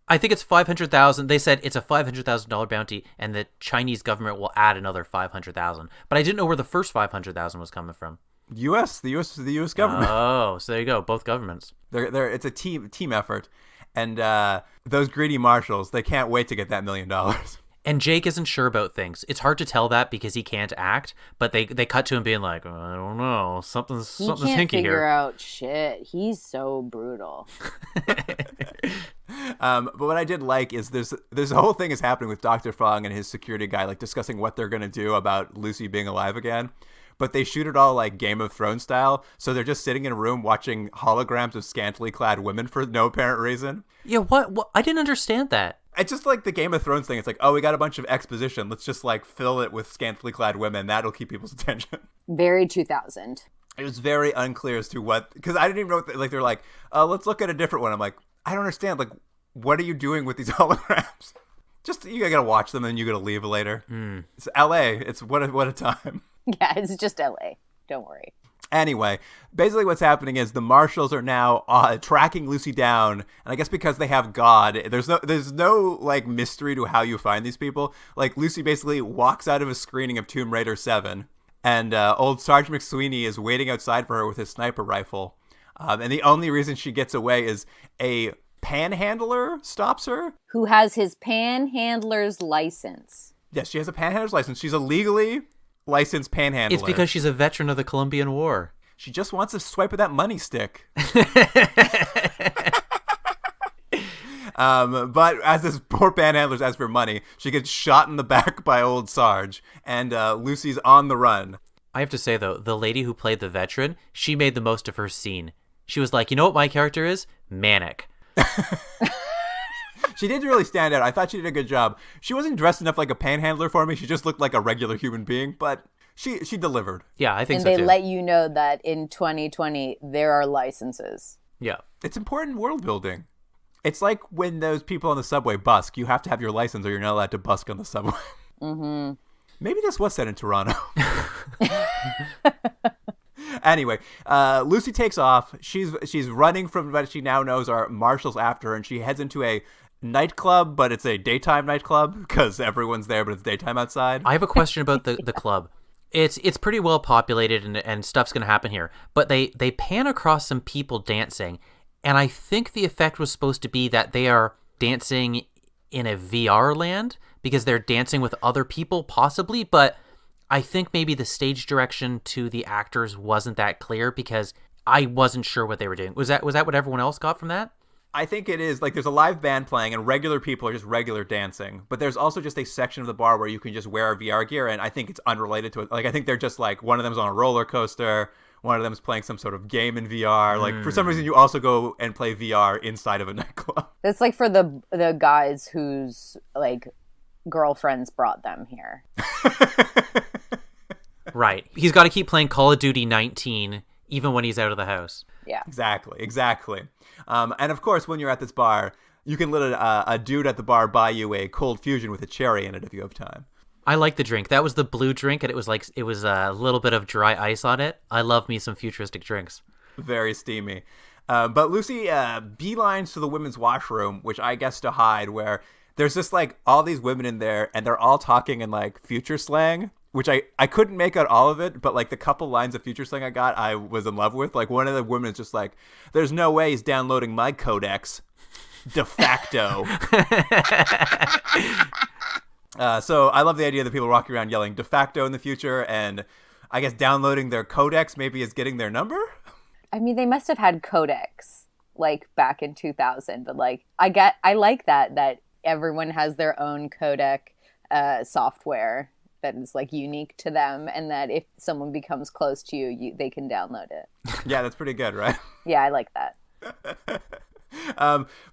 D: I think it's 500,000. They said it's a $500,000 bounty, and the Chinese government will add another 500,000. But I didn't know where the first 500,000 was coming from.
A: The U.S. government.
D: Oh, so there you go. Both governments.
A: It's a team effort, and those greedy marshals, they can't wait to get that $1 million.
D: And Jake isn't sure about things. It's hard to tell that because he can't act, but they cut to him being like, oh, I don't know, something's
E: He can't
D: hinky
E: figure
D: here.
E: out shit. He's so brutal.
A: But what I did like is this whole thing is happening with Dr. Fong and his security guy, like discussing what they're going to do about Lucy being alive again. But they shoot it all like Game of Thrones style. So they're just sitting in a room watching holograms of scantily clad women for no apparent reason.
D: Yeah, what? I didn't understand that.
A: It's just like the Game of Thrones thing. It's like, oh, we got a bunch of exposition. Let's just like fill it with scantily clad women. That'll keep people's attention.
E: Very 2000.
A: It was very unclear as to what, because I didn't even know what, they're like, let's look at a different one. I'm like, I don't understand. Like, what are you doing with these holograms? Just, you gotta watch them and you gotta leave later. It's LA. It's what a time.
E: Yeah, it's just LA. Don't worry.
A: Anyway, basically what's happening is the marshals are now tracking Lucy down, and I guess because they have God, there's no like mystery to how you find these people. Like Lucy basically walks out of a screening of Tomb Raider 7, and old Sarge McSweeney is waiting outside for her with his sniper rifle, and the only reason she gets away is a panhandler stops her.
E: Who has his panhandler's license.
A: Yes, she has a panhandler's license. She's a legally licensed panhandler.
D: It's because she's a veteran of the Colombian War.
A: She just wants a swipe of that money stick. But as this poor panhandler's asks for money, she gets shot in the back by old Sarge, and Lucy's on the run.
D: I have to say, though, the lady who played the veteran, she made the most of her scene. She was like, you know what my character is? Manic.
A: She did really stand out. I thought she did a good job. She wasn't dressed enough like a panhandler for me. She just looked like a regular human being, but she delivered.
D: Yeah, I think
E: and
D: so,
E: they
D: too.
E: let you know that in 2020, there are licenses.
D: Yeah.
A: It's important world building. It's like when those people on the subway busk. You have to have your license or you're not allowed to busk on the subway. Mm-hmm. Maybe this was said in Toronto. Anyway, Lucy takes off. She's running from what she now knows are marshals after her, and she heads into a nightclub, but it's a daytime nightclub because everyone's there, but it's daytime outside.
D: I have a question about the club. It's pretty well populated and stuff's going to happen here, but they pan across some people dancing, and I think the effect was supposed to be that they are dancing in a VR land because they're dancing with other people possibly, but I think maybe the stage direction to the actors wasn't that clear because I wasn't sure what they were doing. Was that what everyone else got from that?
A: I think it is. Like, there's a live band playing and regular people are just regular dancing. But there's also just a section of the bar where you can just wear VR gear, and I think it's unrelated to it. Like, I think they're just like, one of them's on a roller coaster, one of them's playing some sort of game in VR. Like, for some reason, you also go and play VR inside of a nightclub.
E: It's like for the guys whose, like, girlfriends brought them here.
D: Right. He's got to keep playing Call of Duty 19 even when he's out of the house.
E: Yeah.
A: Exactly. And of course, when you're at this bar, you can let a dude at the bar buy you a cold fusion with a cherry in it if you have time.
D: I like the drink. That was the blue drink, and it was a little bit of dry ice on it. I love me some futuristic drinks.
A: Very steamy. But Lucy beelines to the women's washroom, which I guess to hide, where there's just like all these women in there, and they're all talking in like future slang. which I couldn't make out all of it, but like the couple lines of future slang I got, I was in love with. Like one of the women is just like, "There's no way he's downloading my codex, de facto." So I love the idea that people are walking around yelling de facto in the future, and I guess downloading their codex maybe is getting their number.
E: I mean, they must have had codex like back in 2000, but like I like that everyone has their own codec software that is like unique to them, and that if someone becomes close to you, they can download it.
A: Yeah, that's pretty good, right?
E: Yeah, I like that.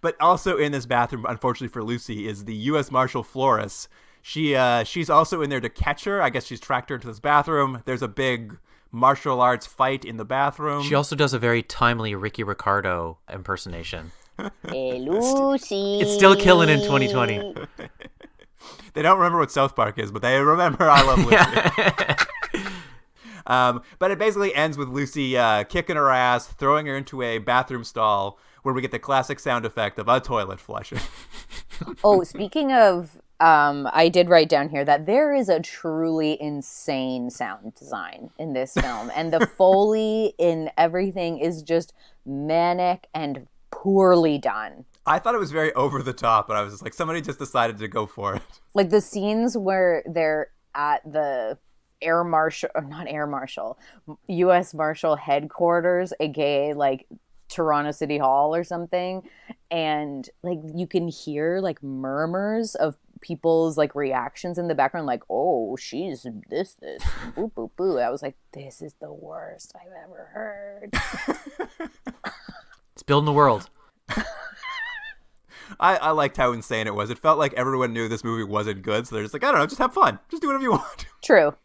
A: But also in this bathroom, unfortunately for Lucy, is the U.S. Marshal Flores. She's also in there to catch her. I guess she's tracked her into this bathroom. There's a big martial arts fight in the bathroom.
D: She also does a very timely Ricky Ricardo impersonation.
E: Hey, Lucy.
D: It's still killing in 2020.
A: They don't remember what South Park is, but they remember I Love Lucy. But it basically ends with Lucy kicking her ass, throwing her into a bathroom stall where we get the classic sound effect of a toilet flushing.
E: Oh, speaking of, I did write down here that there is a truly insane sound design in this film. And the Foley in everything is just manic and poorly done.
A: I thought it was very over the top, but I was just like, somebody just decided to go for it.
E: Like the scenes where they're at the Air Marshal, or not Air Marshal, U.S. Marshal headquarters, aka like Toronto City Hall or something, and like you can hear like murmurs of people's like reactions in the background, like, oh, she's this boo boo boo. I was like, this is the worst I've ever heard.
D: It's building the world.
A: I liked how insane it was. It felt like everyone knew this movie wasn't good, so they're just like, I don't know, just have fun, just do whatever you want.
E: True.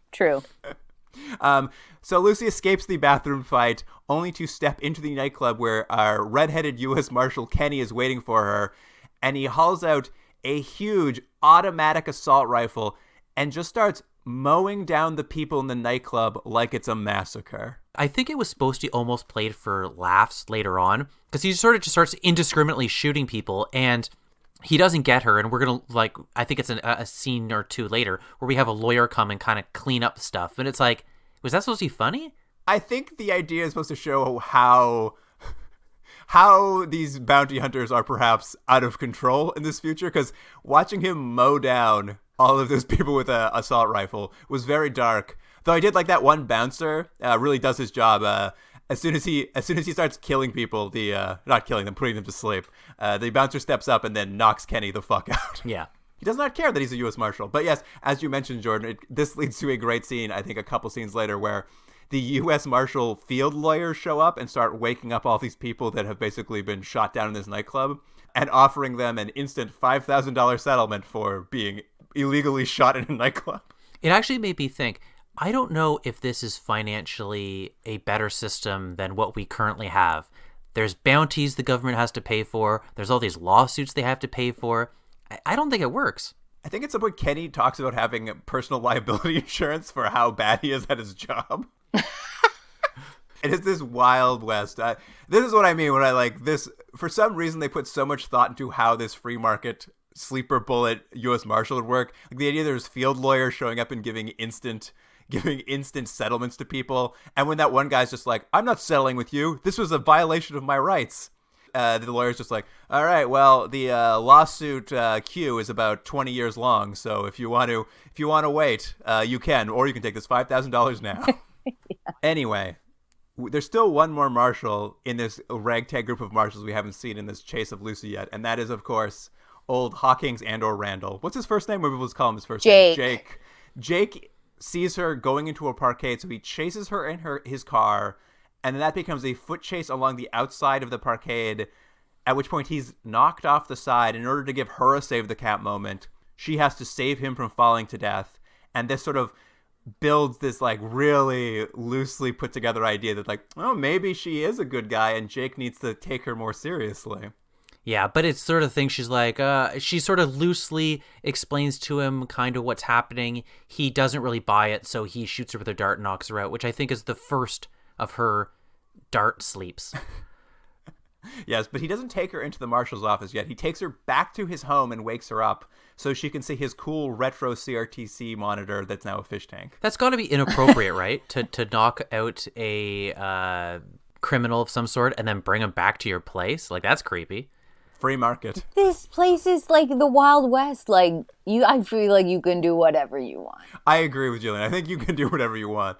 A: So Lucy escapes the bathroom fight, only to step into the nightclub where our redheaded U.S. Marshal Kenny is waiting for her, and he hauls out a huge automatic assault rifle and just starts mowing down the people in the nightclub like it's a massacre.
D: I think it was supposed to be almost played for laughs later on, because he sort of just starts indiscriminately shooting people, and he doesn't get her, and we're going to, like, I think it's a scene or two later where we have a lawyer come and kind of clean up stuff, and it's like, was that supposed to be funny?
A: I think the idea is supposed to show how these bounty hunters are perhaps out of control in this future, because watching him mow down all of those people with an assault rifle was very dark. Though I did like that one bouncer really does his job. As soon as he starts killing people, not killing them, putting them to sleep, the bouncer steps up and then knocks Kenny the fuck out.
D: Yeah.
A: He does not care that he's a U.S. Marshal. But yes, as you mentioned, Jordan, this leads to a great scene, I think a couple scenes later, where the U.S. Marshal field lawyers show up and start waking up all these people that have basically been shot down in this nightclub and offering them an instant $5,000 settlement for being illegally shot in a nightclub.
D: It actually made me think, I don't know if this is financially a better system than what we currently have. There's bounties the government has to pay for. There's all these lawsuits they have to pay for. I don't think it works.
A: I think at some point Kenny talks about having personal liability insurance for how bad he is at his job. It is this Wild West. This is what I mean when I like this. For some reason, they put so much thought into how this free market sleeper bullet U.S. Marshal would work. Like the idea there's field lawyers showing up and giving instant settlements to people. And when that one guy's just like, I'm not settling with you. This was a violation of my rights. The lawyer's just like, all right, well, the lawsuit queue is about 20 years long. So if you want to wait, you can, or you can take this $5,000 now. Yeah. Anyway, there's still one more marshal in this ragtag group of marshals we haven't seen in this chase of Lucy yet. And that is, of course, old Hawkins and or Randall. What's his first name? What people call him his first name? Jake. Jake sees her going into a parkade, so he chases her in his car, and then that becomes a foot chase along the outside of the parkade, at which point he's knocked off the side. In order to give her a save the cat moment, she has to save him from falling to death, and this sort of builds this like really loosely put together idea that like, oh, maybe she is a good guy and Jake needs to take her more seriously.
D: Yeah, but it's sort of thing she's like, she sort of loosely explains to him kind of what's happening. He doesn't really buy it, so he shoots her with a dart and knocks her out, which I think is the first of her dart sleeps.
A: Yes, but he doesn't take her into the marshal's office yet. He takes her back to his home and wakes her up so she can see his cool retro CRTC monitor that's now a fish tank.
D: That's got to be inappropriate, right? To knock out a criminal of some sort and then bring him back to your place? Like, that's creepy.
A: Free market.
E: This place is like the Wild West. Like, I feel like you can do whatever you want.
A: I agree with Gillian. I think you can do whatever you want.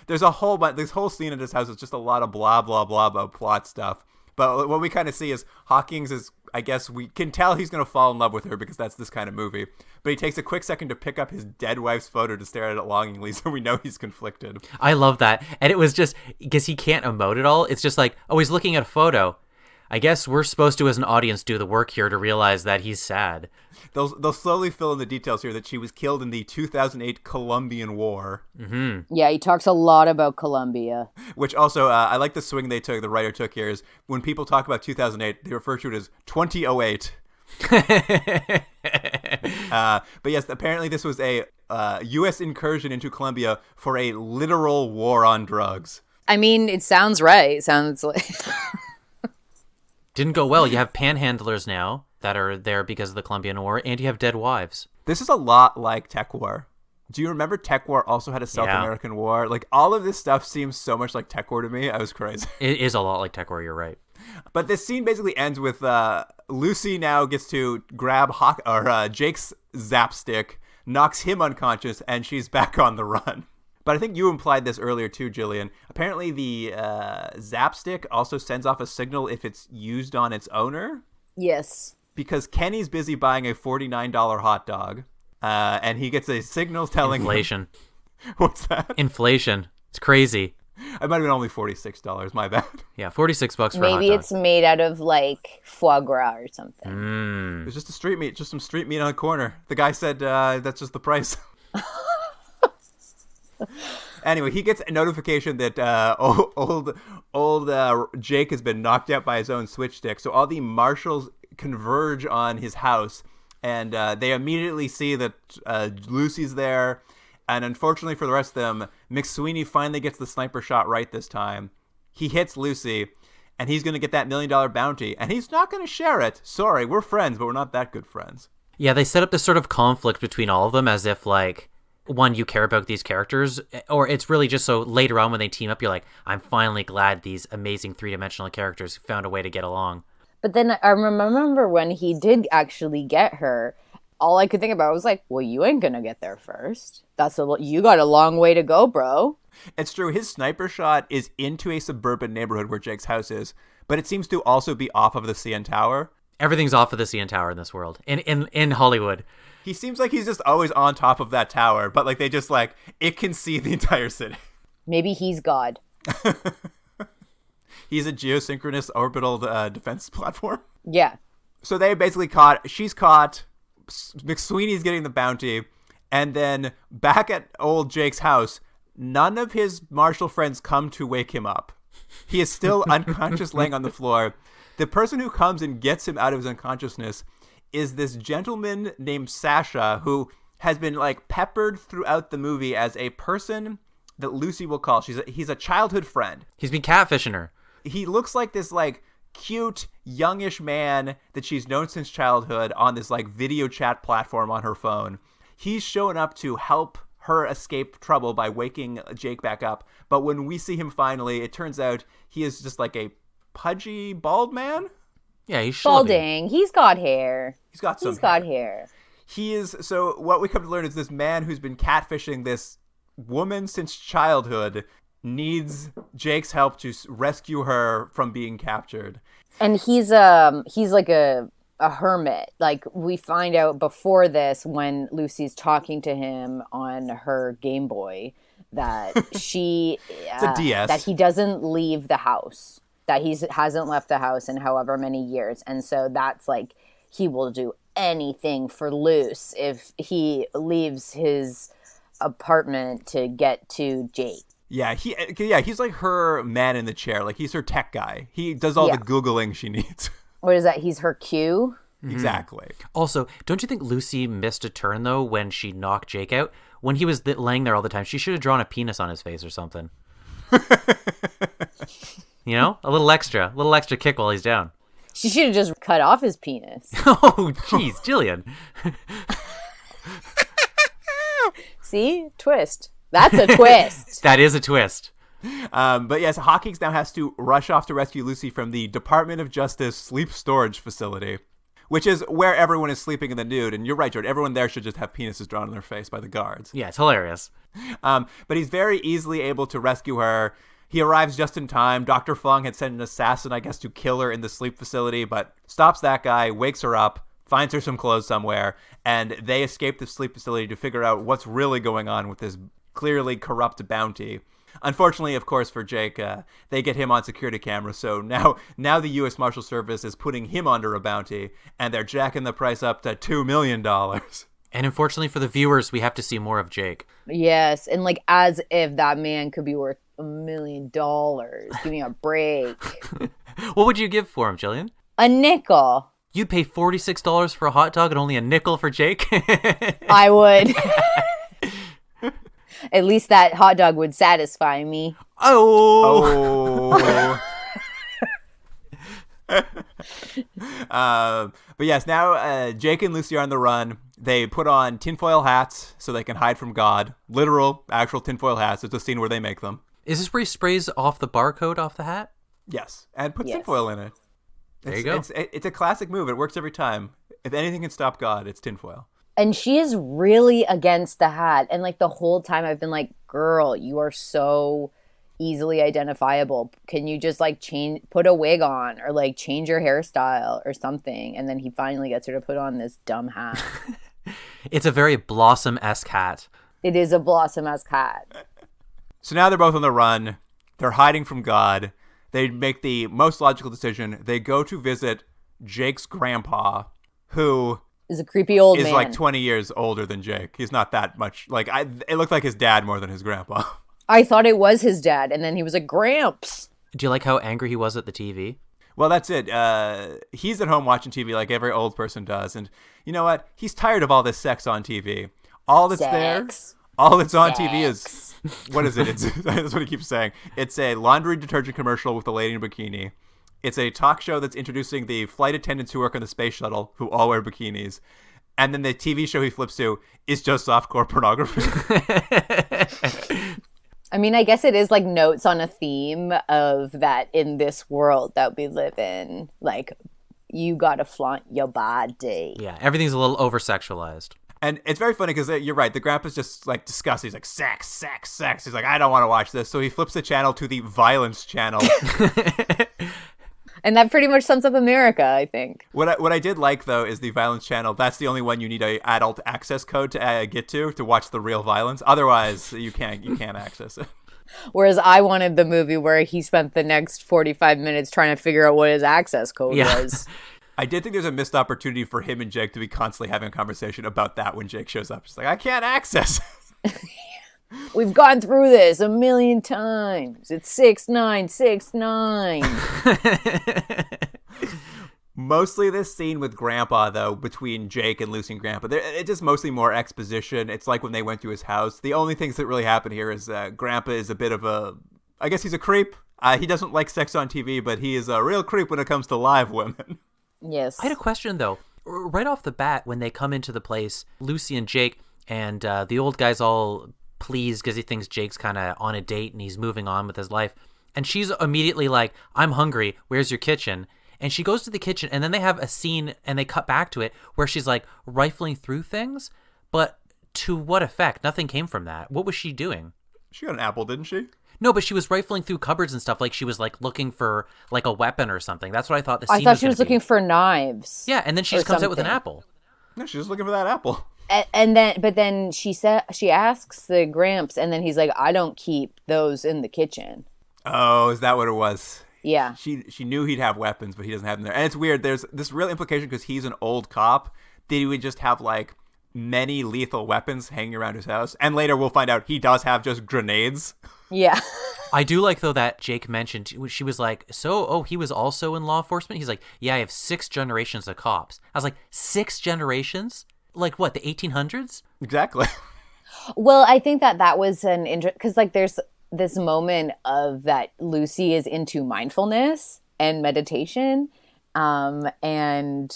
A: There's a whole bunch. This whole scene in this house is just a lot of blah, blah, blah about plot stuff. But what we kind of see is Hawkins is, I guess we can tell he's going to fall in love with her because that's this kind of movie. But he takes a quick second to pick up his dead wife's photo to stare at it longingly, so we know he's conflicted.
D: I love that. And it was just, because he can't emote at all, it's just like, oh, he's looking at a photo. I guess we're supposed to, as an audience, do the work here to realize that he's sad.
A: They'll slowly fill in the details here that she was killed in the 2008 Colombian War.
D: Mm-hmm.
E: Yeah, he talks a lot about Colombia.
A: Which also, I like the swing the writer took here, is when people talk about 2008, they refer to it as 2008. But yes, apparently this was a U.S. incursion into Colombia for a literal war on drugs.
E: I mean, it sounds right. It sounds like...
D: Didn't go well. You have panhandlers now that are there because of the Colombian War, and you have dead wives.
A: This is a lot like Tech War. Do you remember Tech War also had a South American war? Like, all of this stuff seems so much like Tech War to me. I was crazy.
D: It is a lot like Tech War, you're right.
A: But this scene basically ends with Lucy now gets to grab Jake's zap stick, knocks him unconscious, and she's back on the run. But I think you implied this earlier too, Gillian. Apparently the zap stick also sends off a signal if it's used on its owner.
E: Yes.
A: Because Kenny's busy buying a $49 hot dog, and he gets a signal telling
D: Inflation.
A: him... What's that?
D: Inflation. It's crazy.
A: It might have been only $46. My bad.
D: Yeah, $46 for a hot dog.
E: Maybe it's made out of, like, foie gras or something.
A: It was just a street meat, just some street meat on the corner. The guy said that's just the price. Anyway, he gets a notification that old Jake has been knocked out by his own switch stick. So all the marshals converge on his house, and they immediately see that Lucy's there. And unfortunately for the rest of them, McSweeney finally gets the sniper shot right this time. He hits Lucy, and he's going to get that $1 million bounty. And he's not going to share it. Sorry, we're friends, but we're not that good friends.
D: Yeah, they set up this sort of conflict between all of them as if, like, one, you care about these characters, or it's really just so later on when they team up, you're like, I'm finally glad these amazing three-dimensional characters found a way to get along.
E: But then I remember when he did actually get her, all I could think about was like, well, you ain't gonna get there first. You got a long way to go, bro.
A: It's true. His sniper shot is into a suburban neighborhood where Jake's house is, but it seems to also be off of the CN Tower.
D: Everything's off of the CN Tower in this world, in Hollywood.
A: He seems like he's just always on top of that tower, but like they just like, it can see the entire city.
E: Maybe he's God.
A: He's a geosynchronous orbital defense platform.
E: Yeah.
A: So they basically she's caught, McSweeney's getting the bounty, and then back at old Jake's house, none of his marshal friends come to wake him up. He is still unconscious laying on the floor. The person who comes and gets him out of his unconsciousness is this gentleman named Sasha, who has been like peppered throughout the movie as a person that Lucy will call. He's a childhood friend.
D: He's been catfishing her.
A: He looks like this like cute youngish man that she's known since childhood on this like video chat platform on her phone. He's showing up to help her escape trouble by waking Jake back up. But when we see him finally, it turns out he is just like a pudgy bald man.
D: Yeah, he's
E: balding. He's got hair.
A: He's got
E: hair.
A: He is, so what we come to learn is this man who's been catfishing this woman since childhood needs Jake's help to rescue her from being captured.
E: And he's like a hermit. Like, we find out before this when Lucy's talking to him on her Game Boy that she
A: it's a DS.
E: that he doesn't leave the house. That he hasn't left the house in however many years. And so that's like, he will do anything for Luce if he leaves his apartment to get to Jake.
A: Yeah, he's like her man in the chair. Like, he's her tech guy. He does all the Googling she needs.
E: What is that? He's her Q?
A: Exactly.
D: Also, don't you think Lucy missed a turn, though, when she knocked Jake out? When he was laying there all the time, she should have drawn a penis on his face or something. You know, a little extra kick while he's down.
E: She should have just cut off his penis.
D: Oh, jeez, Gillian.
E: See? Twist. That's a twist.
D: That is a twist.
A: But yes, Hawkins now has to rush off to rescue Lucy from the Department of Justice sleep storage facility, which is where everyone is sleeping in the nude. And you're right, Jordan. Everyone there should just have penises drawn on their face by the guards.
D: Yeah, it's hilarious.
A: But he's very easily able to rescue her. He arrives just in time. Dr. Fung had sent an assassin, I guess, to kill her in the sleep facility, but stops that guy, wakes her up, finds her some clothes somewhere, and they escape the sleep facility to figure out what's really going on with this clearly corrupt bounty. Unfortunately, of course, for Jake, they get him on security camera, so now the U.S. Marshal Service is putting him under a bounty, and they're jacking the price up to $2 million.
D: And unfortunately for the viewers, we have to see more of Jake.
E: Yes, and like as if that man could be worth $1 million. Give me a break.
D: What would you give for him, Gillian?
E: A nickel.
D: You'd pay $46 for a hot dog and only a nickel for Jake?
E: I would. At least that hot dog would satisfy me.
A: Oh. But yes, now Jake and Lucy are on the run. They put on tinfoil hats so they can hide from God. Literal, actual tinfoil hats. It's a scene where they make them.
D: Is this where he sprays off the barcode off the hat?
A: Yes, and put tinfoil in it.
D: There you go.
A: It's a classic move. It works every time. If anything can stop God, it's tinfoil.
E: And she is really against the hat. And like the whole time I've been like, girl, you are so easily identifiable. Can you just like put a wig on or like change your hairstyle or something? And then he finally gets her to put on this dumb hat.
D: It's a very Blossom-esque hat.
E: It is a Blossom-esque hat.
A: So now they're both on the run. They're hiding from God. They make the most logical decision. They go to visit Jake's grandpa, who
E: is a creepy old man.
A: Is like 20 years older than Jake. He's not that much. Like it looked like his dad more than his grandpa.
E: I thought it was his dad, and then he was like, Gramps.
D: Do you like how angry he was at the TV?
A: Well, that's it. He's at home watching TV like every old person does. And you know what? He's tired of all this sex on TV. All that's there, all that's on TV is, what is it? That's what he keeps saying. It's a laundry detergent commercial with a lady in a bikini. It's a talk show that's introducing the flight attendants who work on the space shuttle who all wear bikinis. And then the TV show he flips to is just softcore pornography.
E: I mean, I guess it is like notes on a theme of that in this world that we live in. Like, you gotta flaunt your body.
D: Yeah, everything's a little over-sexualized.
A: And it's very funny because you're right. The grandpa's just like disgusted. He's like, sex, sex, sex. He's like, I don't want to watch this. So he flips the channel to the violence channel.
E: And that pretty much sums up America, I think.
A: What I did like, though, is the violence channel. That's the only one you need a adult access code to get to watch the real violence. Otherwise, you can't access it.
E: Whereas I wanted the movie where he spent the next 45 minutes trying to figure out what his access code was.
A: I did think there's a missed opportunity for him and Jake to be constantly having a conversation about that when Jake shows up. It's like, I can't access it.
E: We've gone through this 1,000,000 times. It's 6969.
A: Mostly this scene with Grandpa, though, between Jake and Lucy and Grandpa, it's just mostly more exposition. It's like when they went to his house. The only things that really happen here is Grandpa is a bit of I guess he's a creep. He doesn't like sex on TV, but he is a real creep when it comes to live women.
E: Yes.
D: I had a question, though. Right off the bat, when they come into the place, Lucy and Jake, and the old guy's all pleased because he thinks Jake's kind of on a date and he's moving on with his life. And she's immediately like, I'm hungry. Where's your kitchen? And she goes to the kitchen, and then they have a scene, and they cut back to it, where she's like rifling through things. But to what effect? Nothing came from that. What was she doing?
A: She got an apple, didn't she?
D: No, but she was rifling through cupboards and stuff, like she was like looking for like a weapon or something. That's what I thought the scene was.
E: I thought she was looking for knives.
D: Yeah, and then she just comes out with an apple.
A: No, she's just looking for that apple.
E: And then she asks the Gramps, and then he's like, I don't keep those in the kitchen.
A: Oh, is that what it was?
E: Yeah.
A: She knew he'd have weapons, but he doesn't have them there. And it's weird. There's this real implication because he's an old cop that he would just have like many lethal weapons hanging around his house. And later we'll find out he does have just grenades.
E: Yeah.
D: I do like, though, that Jake mentioned, she was like, he was also in law enforcement? He's like, yeah, I have 6 generations of cops. I was like, 6 generations? Like what, the 1800s?
A: Exactly.
E: Well, I think that was an because like there's this moment of that Lucy is into mindfulness and meditation, and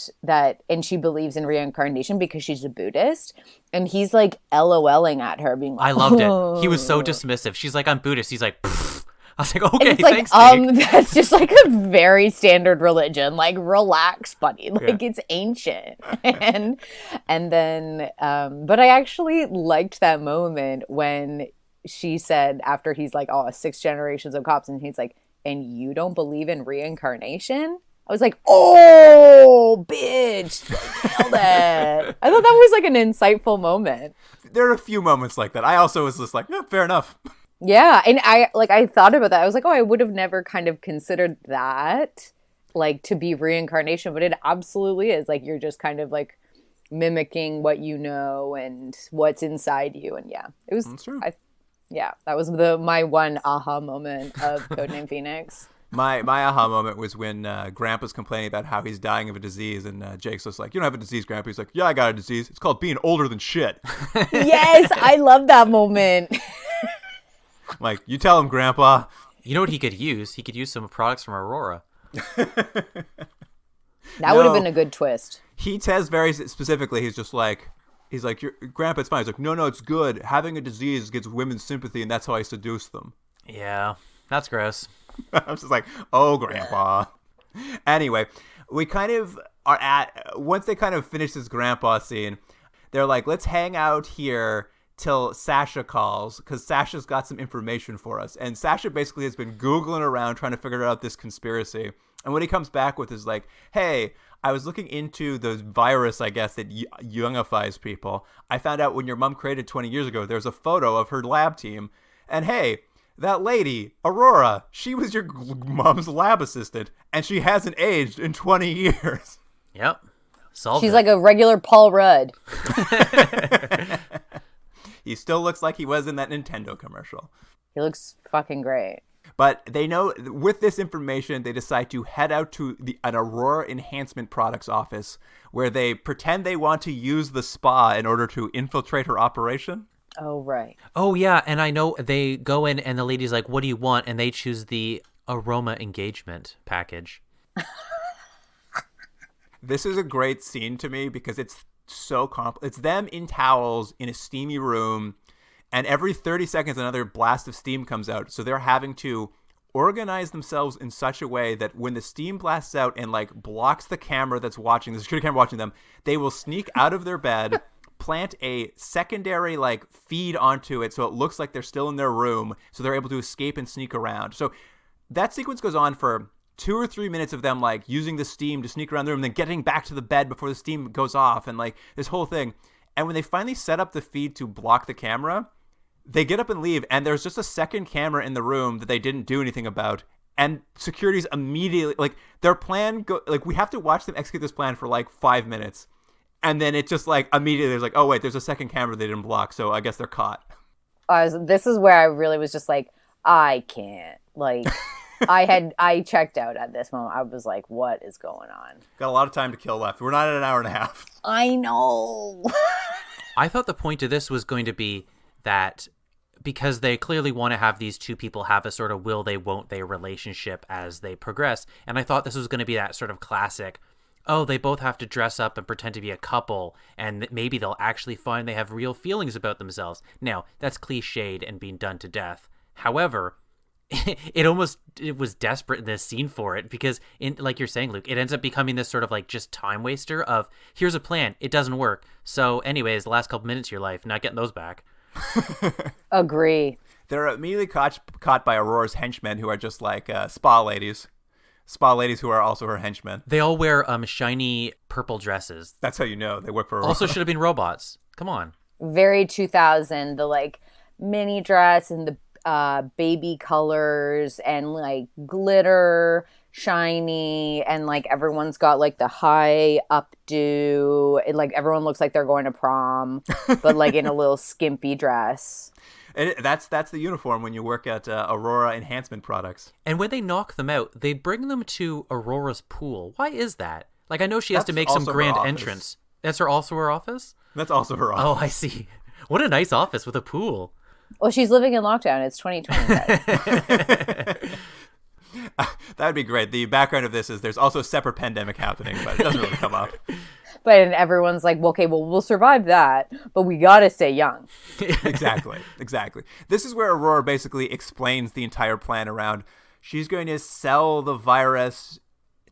E: she believes in reincarnation because she's a Buddhist, and he's like LOLing at her, being like,
D: I loved it. He was so dismissive. She's like, I'm Buddhist. He's like, pfft. I was like, okay,
E: it's like,
D: thanks, Jake.
E: that's just like a very standard religion. Like, relax, buddy. Like, it's ancient. and then, but I actually liked that moment when she said, after he's like, oh, 6 generations of cops, and he's like, and you don't believe in reincarnation? I was like, oh, bitch, nailed it. I thought that was like an insightful moment.
A: There are a few moments like that. I also was just like, yeah, fair enough.
E: Yeah, and I thought about that. I was like, oh, I would have never kind of considered that, like, to be reincarnation, but it absolutely is. Like, you're just kind of like mimicking what you know and what's inside you, and yeah, it was.
A: That's true.
E: That was my one aha moment of Codename Phoenix.
A: My aha moment was when Grandpa's complaining about how he's dying of a disease, and Jake's just like, you don't have a disease, Grandpa. He's like, yeah, I got a disease. It's called being older than shit.
E: Yes, I love that moment.
A: Like, you tell him, Grandpa.
D: You know what he could use? He could use some products from Aurora.
E: That would have been a good twist.
A: He says very specifically, he's like, your Grandpa, it's fine. He's like, no, it's good. Having a disease gets women's sympathy, and that's how I seduce them.
D: Yeah, that's gross.
A: I'm just like, oh, Grandpa. Anyway, we kind of are once they kind of finish this Grandpa scene, they're like, let's hang out here till Sasha calls, because Sasha's got some information for us. And Sasha basically has been Googling around trying to figure out this conspiracy. And what he comes back with is like, hey, I was looking into the virus, I guess, that youngifies people. I found out when your mom created 20 years ago, there's a photo of her lab team. And hey, that lady, Aurora, she was your mom's lab assistant, and she hasn't aged in 20 years.
D: Yep. Solved
E: She's
D: it.
E: like a regular Paul Rudd.
A: He still looks like he was in that Nintendo commercial.
E: He looks fucking great.
A: But they know, with this information, they decide to head out to an Aurora Enhancement Products office where they pretend they want to use the spa in order to infiltrate her operation.
E: Oh, right.
D: Oh, yeah, and I know they go in and the lady's like, what do you want? And they choose the aroma engagement package.
A: This is a great scene to me because it's so it's them in towels in a steamy room, and every 30 seconds another blast of steam comes out, so they're having to organize themselves in such a way that when the steam blasts out and like blocks the camera that's watching, the security camera watching them, they will sneak out of their bed, plant a secondary like feed onto it so it looks like they're still in their room, so they're able to escape and sneak around. So that sequence goes on for 2 or 3 minutes of them like using the steam to sneak around the room and then getting back to the bed before the steam goes off, and like this whole thing. And when they finally set up the feed to block the camera, they get up and leave, and there's just a second camera in the room that they didn't do anything about, and security's immediately like, their plan like, we have to watch them execute this plan for like 5 minutes, and then it just like immediately there's like, oh wait, there's a second camera they didn't block, so I guess they're caught.
E: This is where I really was just like, I can't, like I checked out at this moment. I was like, what is going on?
A: Got a lot of time to kill left. We're not at an hour and a half.
E: I know.
D: I thought the point of this was going to be that because they clearly want to have these two people have a sort of will they, won't they relationship as they progress. And I thought this was going to be that sort of classic, oh, they both have to dress up and pretend to be a couple, and maybe they'll actually find they have real feelings about themselves. Now, that's cliched and being done to death. However, it was desperate in this scene for it, because like you're saying, Luke, it ends up becoming this sort of like just time waster of, here's a plan, it doesn't work, so anyways, the last couple minutes of your life, not getting those back.
E: Agree.
A: They're immediately caught by Aurora's henchmen, who are just like spa ladies who are also her henchmen.
D: They all wear shiny purple dresses.
A: That's how you know they work for Aurora.
D: Also should have been robots. Come on.
E: Very 2000, the like mini dress and the baby colors and like glitter, shiny, and like everyone's got like the high updo. Like everyone looks like they're going to prom, but like in a little skimpy dress.
A: And that's the uniform when you work at Aurora Enhancement Products.
D: And when they knock them out, they bring them to Aurora's pool. Why is that? Like, I know she has to make some grand entrance. That's also her office?
A: That's also her office.
D: Oh, I see. What a nice office with a pool.
E: Well, she's living in lockdown. It's 2020.
A: That would be great. The background of this is there's also a separate pandemic happening, but it doesn't really come up.
E: But and everyone's like, well, okay, well, we'll survive that, but we got to stay young.
A: Exactly. This is where Aurora basically explains the entire plan around. She's going to sell the virus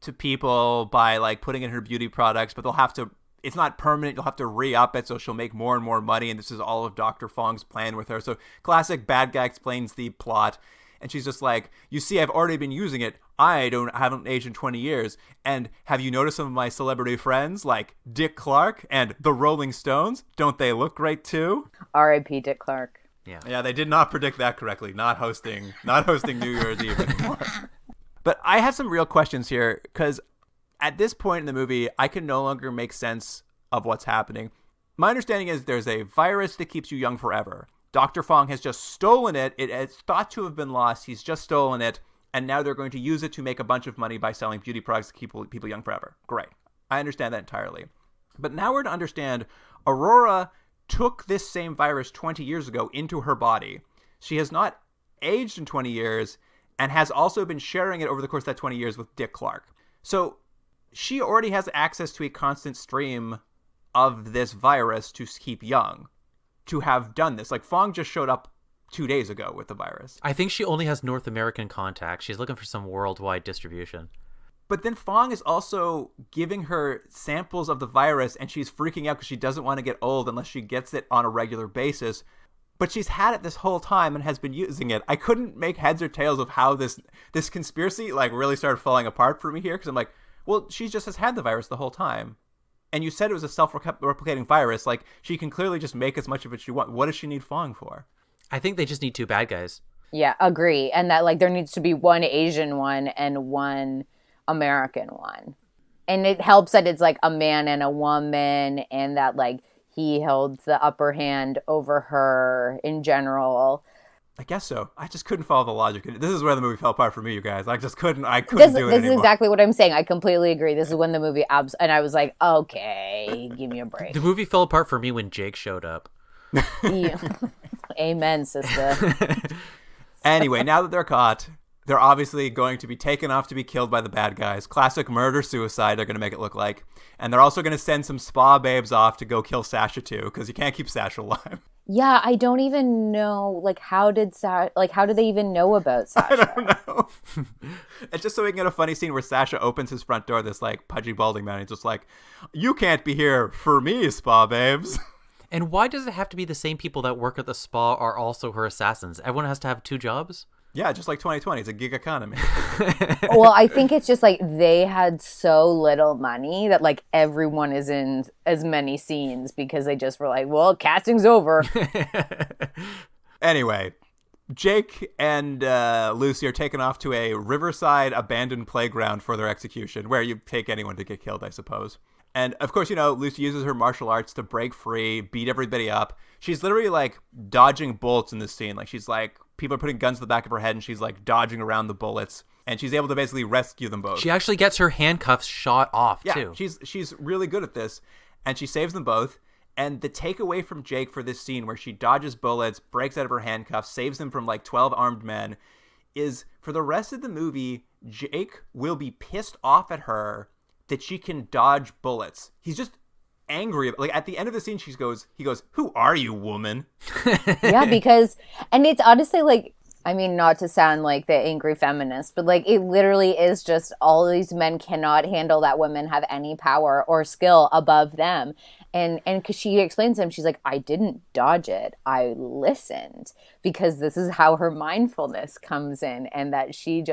A: to people by like putting in her beauty products, but they'll have to, it's not permanent. You'll have to re-up it, so she'll make more and more money. And this is all of Dr. Fong's plan with her. So classic bad guy explains the plot. And she's just like, you see, I've already been using it. I haven't aged in 20 years. And have you noticed some of my celebrity friends like Dick Clark and the Rolling Stones? Don't they look great too?
E: R.I.P. Dick Clark.
A: Yeah, they did not predict that correctly. Not hosting New Year's Eve anymore. But I have some real questions here because at this point in the movie, I can no longer make sense of what's happening. My understanding is there's a virus that keeps you young forever. Dr. Fong has just stolen it. It is thought to have been lost. He's just stolen it. And now they're going to use it to make a bunch of money by selling beauty products to keep people young forever. Great. I understand that entirely. But now we're to understand Aurora took this same virus 20 years ago into her body. She has not aged in 20 years and has also been sharing it over the course of that 20 years with Dick Clark. So she already has access to a constant stream of this virus to keep young. To have done this. Like, Fong just showed up 2 days ago with the virus.
D: I think she only has North American contacts. She's looking for some worldwide distribution.
A: But then Fong is also giving her samples of the virus, and she's freaking out because she doesn't want to get old unless she gets it on a regular basis. But she's had it this whole time and has been using it. I couldn't make heads or tails of how this conspiracy like really started falling apart for me here, because I'm like, well, she just has had the virus the whole time. And you said it was a self-replicating virus. Like, she can clearly just make as much of it as she wants. What does she need Fong for?
D: I think they just need two bad guys.
E: Yeah, agree. And that, like, there needs to be one Asian one and one American one. And it helps that it's, like, a man and a woman and that, like, he held the upper hand over her in general.
A: I guess so. I just couldn't follow the logic. This is where the movie fell apart for me, you guys. I just couldn't do it anymore.
E: This is exactly what I'm saying. I completely agree. This is when the movie and I was like, okay, give me a break.
D: The movie fell apart for me when Jake showed up.
E: Yeah. Amen, sister.
A: Anyway, now that they're caught, they're obviously going to be taken off to be killed by the bad guys. Classic murder-suicide, they're going to make it look like. And they're also going to send some spa babes off to go kill Sasha too, because you can't keep Sasha alive.
E: Yeah, I don't even know, like, how did they even know about Sasha?
A: I don't know. It's just so we can get a funny scene where Sasha opens his front door, this, like, pudgy balding man, and he's just like, you can't be here for me, spa babes.
D: And why does it have to be the same people that work at the spa are also her assassins? Everyone has to have two jobs?
A: Yeah, just like 2020. It's a gig economy.
E: Well, I think it's just like they had so little money that like everyone is in as many scenes because they just were like, well, casting's over.
A: Anyway, Jake and Lucy are taken off to a riverside abandoned playground for their execution, where you take anyone to get killed, I suppose. And of course, you know, Lucy uses her martial arts to break free, beat everybody up. She's literally like dodging bullets in this scene. Like, she's like, people are putting guns to the back of her head and she's like dodging around the bullets. And she's able to basically rescue them both.
D: She actually gets her handcuffs shot off too.
A: Yeah, she's really good at this. And she saves them both. And the takeaway from Jake for this scene where she dodges bullets, breaks out of her handcuffs, saves them from like 12 armed men, is for the rest of the movie, Jake will be pissed off at her that she can dodge bullets. He's just angry. Like, at the end of the scene, he goes, "Who are you, woman?"
E: Yeah, because, and it's honestly like, I mean, not to sound like the angry feminist, but like it literally is just all these men cannot handle that women have any power or skill above them. And because she explains to him, she's like, I didn't dodge it. I listened, because this is how her mindfulness comes in, and that she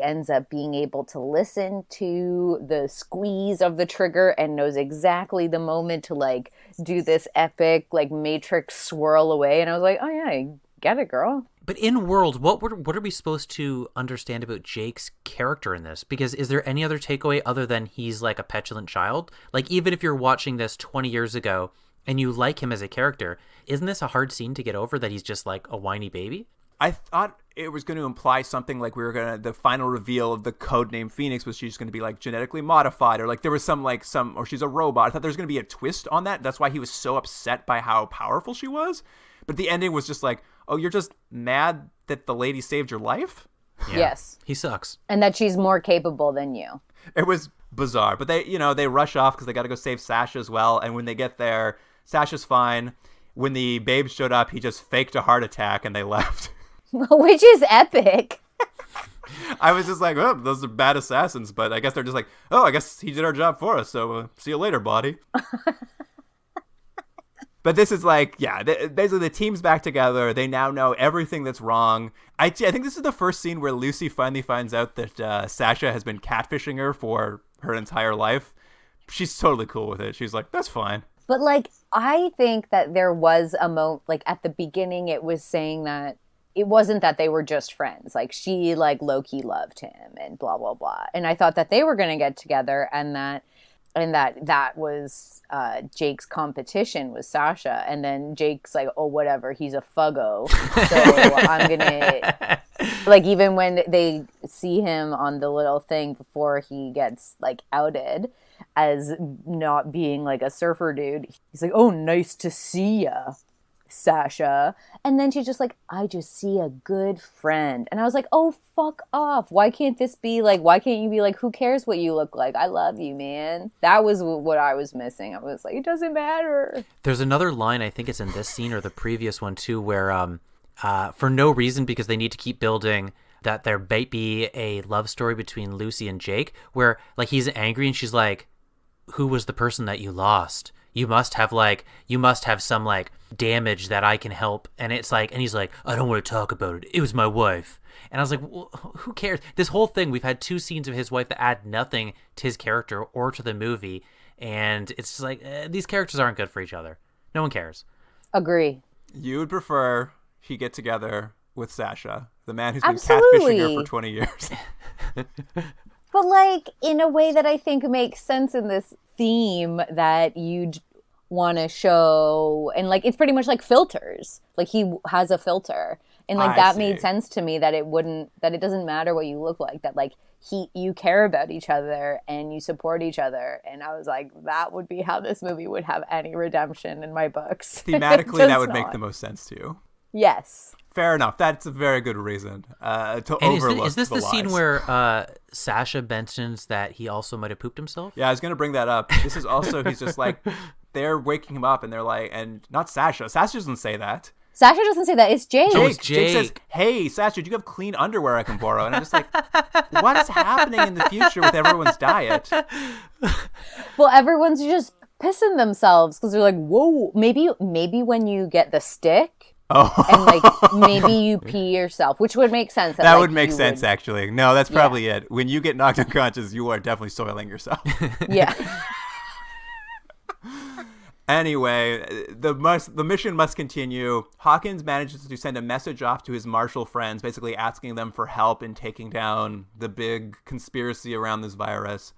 E: ends up being able to listen to the squeeze of the trigger and knows exactly the moment to like do this epic like Matrix swirl away. And I was like, oh yeah, I get it, girl.
D: But in world, what are we supposed to understand about Jake's character in this? Because is there any other takeaway other than he's like a petulant child? Like, even if you're watching this 20 years ago and you like him as a character, isn't this a hard scene to get over, that he's just like a whiny baby?
A: I thought it was going to imply something like the final reveal of the Codename Phoenix was she's going to be like genetically modified, or like there was or she's a robot. I thought there was going to be a twist on that. That's why he was so upset by how powerful she was. But the ending was just like, oh, you're just mad that the lady saved your life?
D: Yeah.
E: Yes.
D: He sucks.
E: And that she's more capable than you.
A: It was bizarre. But they rush off because they got to go save Sasha as well. And when they get there, Sasha's fine. When the babes showed up, he just faked a heart attack and they left.
E: Which is epic.
A: I was just like, oh, those are bad assassins. But I guess they're just like, oh, I guess he did our job for us. So see you later, body. But this is like, yeah, basically the team's back together. They now know everything that's wrong. I think this is the first scene where Lucy finally finds out that Sasha has been catfishing her for her entire life. She's totally cool with it. She's like, that's fine.
E: But, like, I think that there was a moment, like, at the beginning it was saying that it wasn't that they were just friends. Like, she, like, low-key loved him and blah, blah, blah. And I thought that they were going to get together and that was Jake's competition with Sasha. And then Jake's like, oh, whatever, he's a fuggo. So I'm going to... Like, even when they see him on the little thing before he gets, like, outed as not being, like, a surfer dude, he's like, oh, nice to see ya, Sasha. And then she's just like, I just see a good friend. And I was like, oh, fuck off. Why can't you be like, who cares what you look like? I love you, man. That was what I was missing. I was like, it doesn't matter.
D: There's another line, I think it's in this scene or the previous one too, where for no reason, because they need to keep building that there might be a love story between Lucy and Jake, where like he's angry and she's like, who was the person that you lost? You must have some like damage that I can help. And it's like, and he's like, I don't want to talk about it. It was my wife. And I was like, well, who cares? This whole thing, we've had 2 scenes of his wife that add nothing to his character or to the movie. And it's just like, these characters aren't good for each other. No one cares.
E: Agree.
A: You would prefer he get together with Sasha, the man who's
E: Absolutely.
A: been catfishing her for 20 years.
E: But, like, in a way that I think makes sense in this theme that you'd want to show. And, like, it's pretty much like filters. Like, he has a filter. And, like, that made sense to me that it doesn't matter what you look like. That, like, you care about each other and you support each other. And I was like, that would be how this movie would have any redemption in my books.
A: Thematically, that would make the most sense to you.
E: Yes.
A: Fair enough. That's a very good reason to
D: and
A: overlook
D: is this the scene
A: lies.
D: where Sasha mentions that he also might have pooped himself?
A: Yeah, I was going to bring that up. This is also, he's just like, they're waking him up and they're like, and not Sasha. Sasha doesn't say that.
E: Sasha doesn't say that. It's Jake.
A: Jake says, hey, Sasha, do you have clean underwear I can borrow? And I'm just like, what is happening in the future with everyone's diet?
E: Well, everyone's just pissing themselves because they're like, whoa, maybe when you get the stick.
A: Oh.
E: And, like, maybe you pee yourself, which would make sense.
A: That would make sense, actually. No, that's probably it. When you get knocked unconscious, you are definitely soiling yourself.
E: Yeah.
A: Anyway, the mission must continue. Hawkins manages to send a message off to his Marshall friends, basically asking them for help in taking down the big conspiracy around this virus.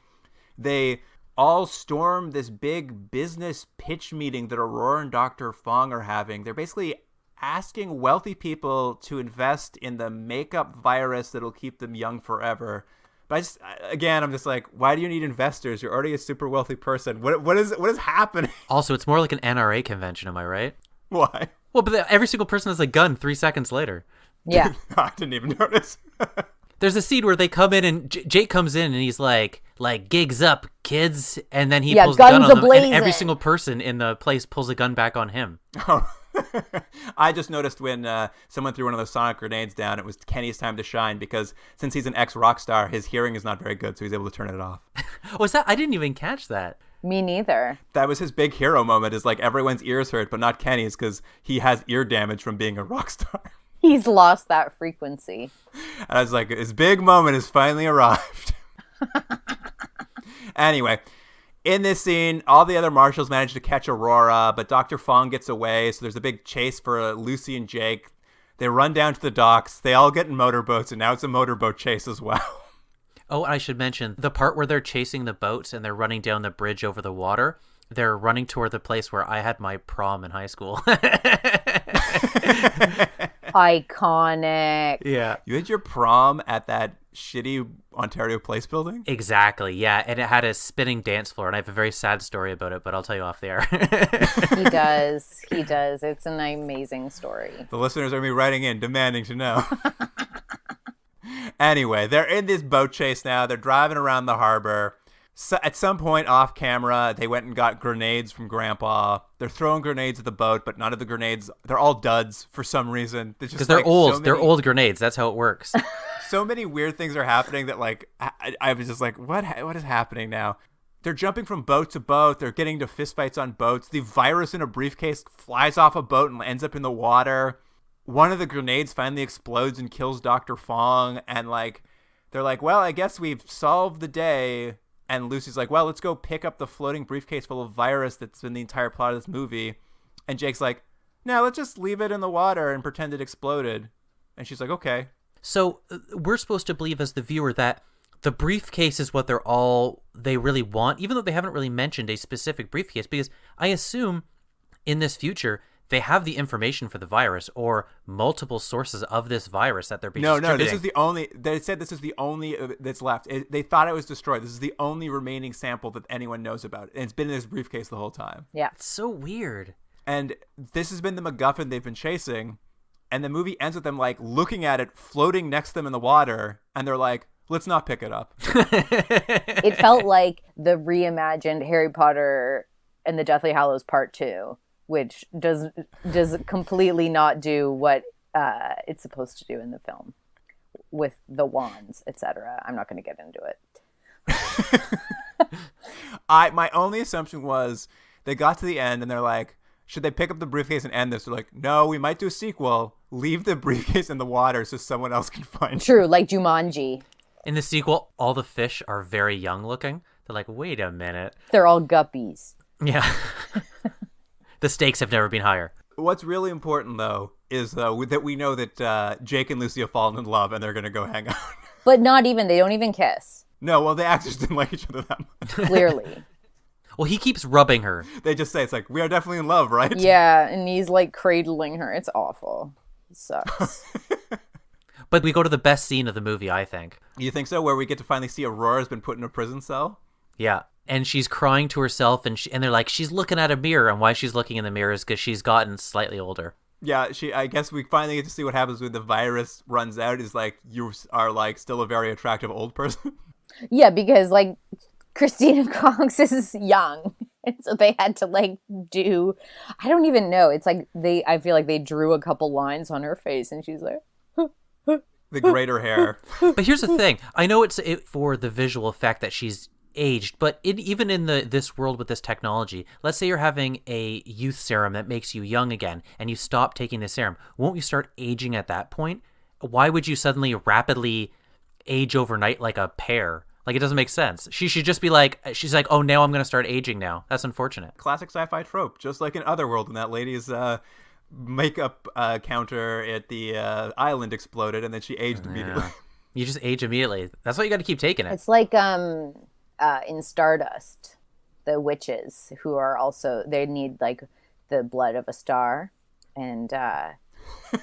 A: They all storm this big business pitch meeting that Aurora and Dr. Fong are having. They're basically asking wealthy people to invest in the makeup virus that'll keep them young forever. But I'm just like, why do you need investors? You're already a super wealthy person. What is happening?
D: Also, it's more like an NRA convention, am I right?
A: Why?
D: Well, but every single person has a gun 3 seconds later.
E: Yeah.
A: I didn't even notice.
D: There's a scene where they come in and Jake comes in and he's like gigs up, kids, and then he pulls the gun on them, and every single person in the place pulls a gun back on him.
A: Oh. I just noticed when someone threw one of those sonic grenades down, it was Kenny's time to shine, because since he's an ex-rock star, his hearing is not very good, so he's able to turn it off.
D: Was that? I didn't even catch that.
E: Me neither.
A: That was his big hero moment, is like everyone's ears hurt, but not Kenny's, because he has ear damage from being a rock star.
E: He's lost that frequency.
A: And I was like, his big moment has finally arrived. Anyway, in this scene, all the other marshals manage to catch Aurora, but Dr. Fong gets away, so there's a big chase for Lucy and Jake. They run down to the docks. They all get in motorboats, and now it's a motorboat chase as well.
D: Oh, I should mention, the part where they're chasing the boats and they're running down the bridge over the water, they're running toward the place where I had my prom in high school.
E: Iconic.
D: Yeah.
A: You had your prom at that shitty Ontario Place building?
D: Exactly, yeah. And it had a spinning dance floor, and I have a very sad story about it, but I'll tell you off the air.
E: He does. He does. It's an amazing story.
A: The listeners are going to be writing in, demanding to know. Anyway, they're in this boat chase now. They're driving around the harbor. So at some point off camera, they went and got grenades from Grandpa. They're throwing grenades at the boat, but none of the grenades, they're all duds for some reason.
D: Because they're old. They're old grenades. That's how it works.
A: So many weird things are happening that, like, I was just like, what is happening now? They're jumping from boat to boat. They're getting to fistfights on boats. The virus in a briefcase flies off a boat and ends up in the water. One of the grenades finally explodes and kills Dr. Fong. And, like, they're like, well, I guess we've solved the day. And Lucy's like, well, let's go pick up the floating briefcase full of virus that's been the entire plot of this movie. And Jake's like, no, let's just leave it in the water and pretend it exploded. And she's like, okay.
D: So we're supposed to believe as the viewer that the briefcase is what they really want, even though they haven't really mentioned a specific briefcase, because I assume in this future they have the information for the virus or multiple sources of this virus that they're being distributing.
A: No, this is the only, they said this is the only that's left. They thought it was destroyed. This is the only remaining sample that anyone knows about. And it's been in this briefcase the whole time.
E: Yeah.
D: It's so weird.
A: And this has been the MacGuffin they've been chasing. And the movie ends with them, like, looking at it, floating next to them in the water. And they're like, let's not pick it up.
E: It felt like the reimagined Harry Potter and the Deathly Hallows Part 2, which does completely not do what it's supposed to do in the film with the wands, etc. I'm not going to get into it.
A: My only assumption was they got to the end and they're like, should they pick up the briefcase and end this? They're like, no, we might do a sequel. Leave the briefcase in the water so someone else can find it.
E: True, like Jumanji.
D: In the sequel, all the fish are very young looking. They're like, wait a minute.
E: They're all guppies.
D: Yeah. The stakes have never been higher.
A: What's really important, though, is that we know that Jake and Lucy have fallen in love and they're going to go hang out.
E: But not even. They don't even kiss.
A: No, well, the actors didn't like each other that much.
E: Clearly.
D: Well, he keeps rubbing her.
A: They just say, it's like, we are definitely in love, right?
E: Yeah, and he's like cradling her. It's awful. It sucks.
D: But we go to the best scene of the movie, I think.
A: You think so? Where we get to finally see Aurora's been put in a prison cell?
D: Yeah. And she's crying to herself, and they're like, she's looking at a mirror, and why she's looking in the mirror is because she's gotten slightly older.
A: Yeah, I guess we finally get to see what happens when the virus runs out, is like, you are like still a very attractive old person.
E: Yeah, because like Christina Cox is young. And so they had to like do, I don't even know. It's like I feel like they drew a couple lines on her face and she's like,
A: the greater hair.
D: But here's the thing. I know it's for the visual effect that she's aged, but even in this world with this technology, let's say you're having a youth serum that makes you young again and you stop taking the serum. Won't you start aging at that point? Why would you suddenly rapidly age overnight like a pear? Like, it doesn't make sense. She should just be like, she's like, oh, now I'm going to start aging now. That's unfortunate.
A: Classic sci-fi trope, just like in Otherworld when that lady's makeup counter at the island exploded and then she aged immediately.
D: Yeah. You just age immediately. That's why you got to keep taking it.
E: It's like in Stardust, the witches who are also, they need like the blood of a star, and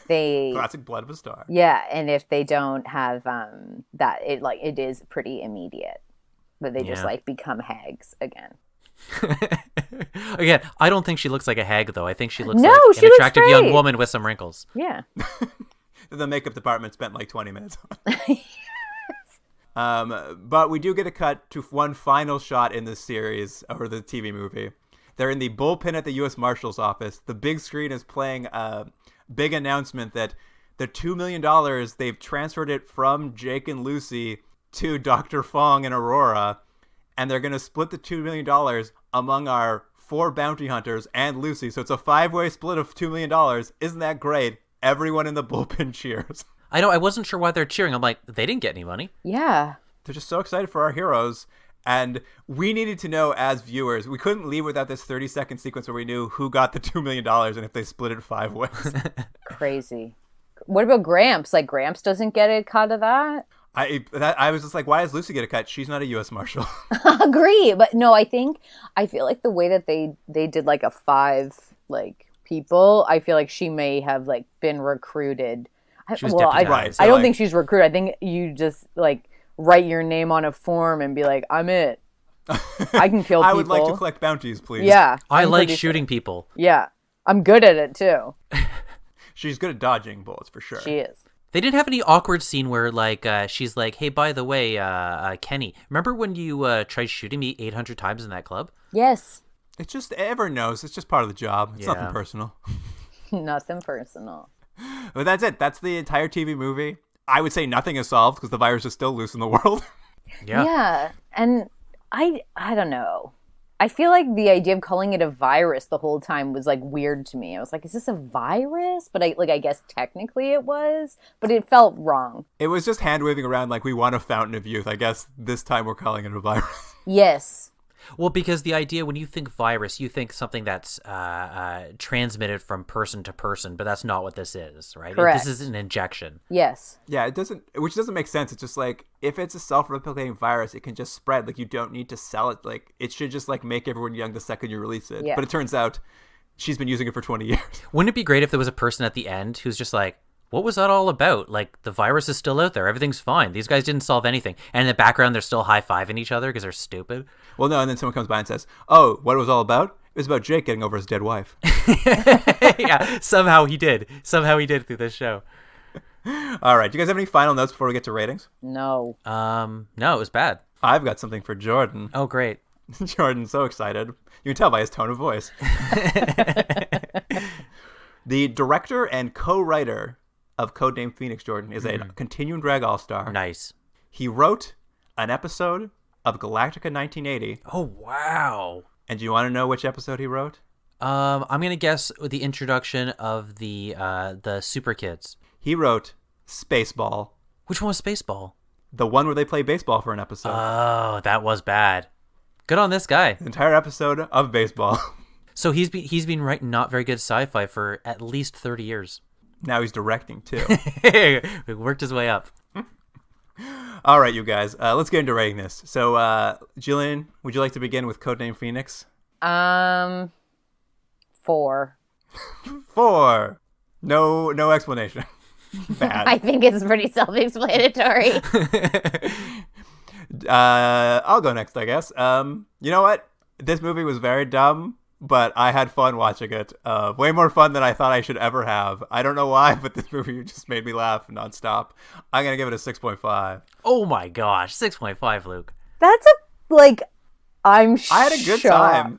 E: they
A: classic blood of a star.
E: Yeah, and if they don't have that, it is pretty immediate, but they just like become hags again.
D: Again, I don't think she looks like a hag though. I think she looks
E: No,
D: like
E: she
D: an
E: looks
D: attractive
E: great.
D: young woman with some wrinkles.
E: Yeah.
A: The makeup department spent like 20 minutes on it. But we do get a cut to one final shot in this series, or the TV movie. They're in the bullpen at the U.S. Marshal's office. The big screen is playing a big announcement that the $2 million, they've transferred it from Jake and Lucy to Dr. Fong and Aurora, and they're going to split the $2 million among our 4 bounty hunters and Lucy. So it's a 5-way split of $2 million. Isn't that great? Everyone in the bullpen cheers.
D: I know. I wasn't sure why they're cheering. I'm like, they didn't get any money.
E: Yeah.
A: They're just so excited for our heroes. And we needed to know as viewers. We couldn't leave without this 30-second sequence where we knew who got the $2 million and if they split it 5 ways.
E: Crazy. What about Gramps? Like, Gramps doesn't get a cut of that?
A: I was just like, why does Lucy get a cut? She's not a U.S. Marshal.
E: Agree. But no, I feel like the way that they did like a 5, like, people, I feel like she may have like been recruited.
D: She was deputized.
A: Right, so,
E: I don't
A: like-
E: think she's recruited. I think you just like write your name on a form and be like, I'm it. I can kill people.
A: I would like to collect bounties, please.
E: Yeah.
D: I
E: I'm
D: like
E: pretty
D: shooting people.
E: sure. Yeah. I'm good at it too.
A: She's good at dodging bullets for sure.
E: She is.
D: They didn't have any awkward scene where, like, she's like, hey, by the way, Kenny, remember when you tried shooting me 800 times in that club?
E: Yes.
A: It's just, everyone knows, it's just part of the job. It's
D: Yeah.
A: nothing personal.
E: Nothing personal.
A: But that's it. That's the entire TV movie. I would say nothing is solved because the virus is still loose in the world.
D: Yeah.
E: And I don't know. I feel like the idea of calling it a virus the whole time was like weird to me. I was like, is this a virus? But I guess technically it was, but it felt wrong.
A: It was just hand waving around like we want a fountain of youth. I guess this time we're calling it a virus.
E: Yes.
D: Well, because the idea, when you think virus, you think something that's transmitted from person to person, but that's not what this is, right?
E: Correct.
D: This is an injection.
E: Yes.
A: Yeah, which doesn't make sense. It's just like, if it's a self-replicating virus, it can just spread. Like, you don't need to sell it. Like, it should just like make everyone young the second you release it.
E: Yeah.
A: But it turns out she's been using it for 20 years.
D: Wouldn't it be great if there was a person at the end who's just like, what was that all about? Like, the virus is still out there. Everything's fine. These guys didn't solve anything. And in the background, they're still high-fiving each other because they're stupid.
A: Well, no, and then someone comes by and says, oh, what it was all about? It was about Jake getting over his dead wife.
D: Yeah, somehow he did. Somehow he did through this show.
A: All right, do you guys have any final notes before we get to ratings?
E: No.
D: No, it was bad.
A: I've got something for Jordan.
D: Oh, great.
A: Jordan's so excited. You can tell by his tone of voice. The director and co-writer of Codename Phoenix, Jordan, is a continuing drag all-star.
D: Nice.
A: He wrote an episode of Galactica 1980.
D: Oh, wow.
A: And do you want to know which episode he wrote?
D: I'm gonna guess the introduction of the Super Kids.
A: He wrote Spaceball,
D: Which one was Spaceball?
A: the one where they play baseball for an episode.
D: Oh, that was bad. Good on this guy.
A: The entire episode of baseball.
D: So he's been writing not very good sci-fi for at least 30 years.
A: Now he's directing, too.
D: He worked his way up.
A: All right, you guys. Let's get into rating this. So, Gillian, would you like to begin with Codename Phoenix?
E: 4.
A: 4. No explanation. Bad.
E: I think it's pretty self-explanatory.
A: I'll go next, I guess. You know what? This movie was very dumb, but I had fun watching it. Way more fun than I thought I should ever have. I don't know why, but this movie just made me laugh nonstop. I'm gonna give it a 6.5.
D: Oh my gosh, 6.5, Luke.
E: That's I'm shocked.
A: I had a good time.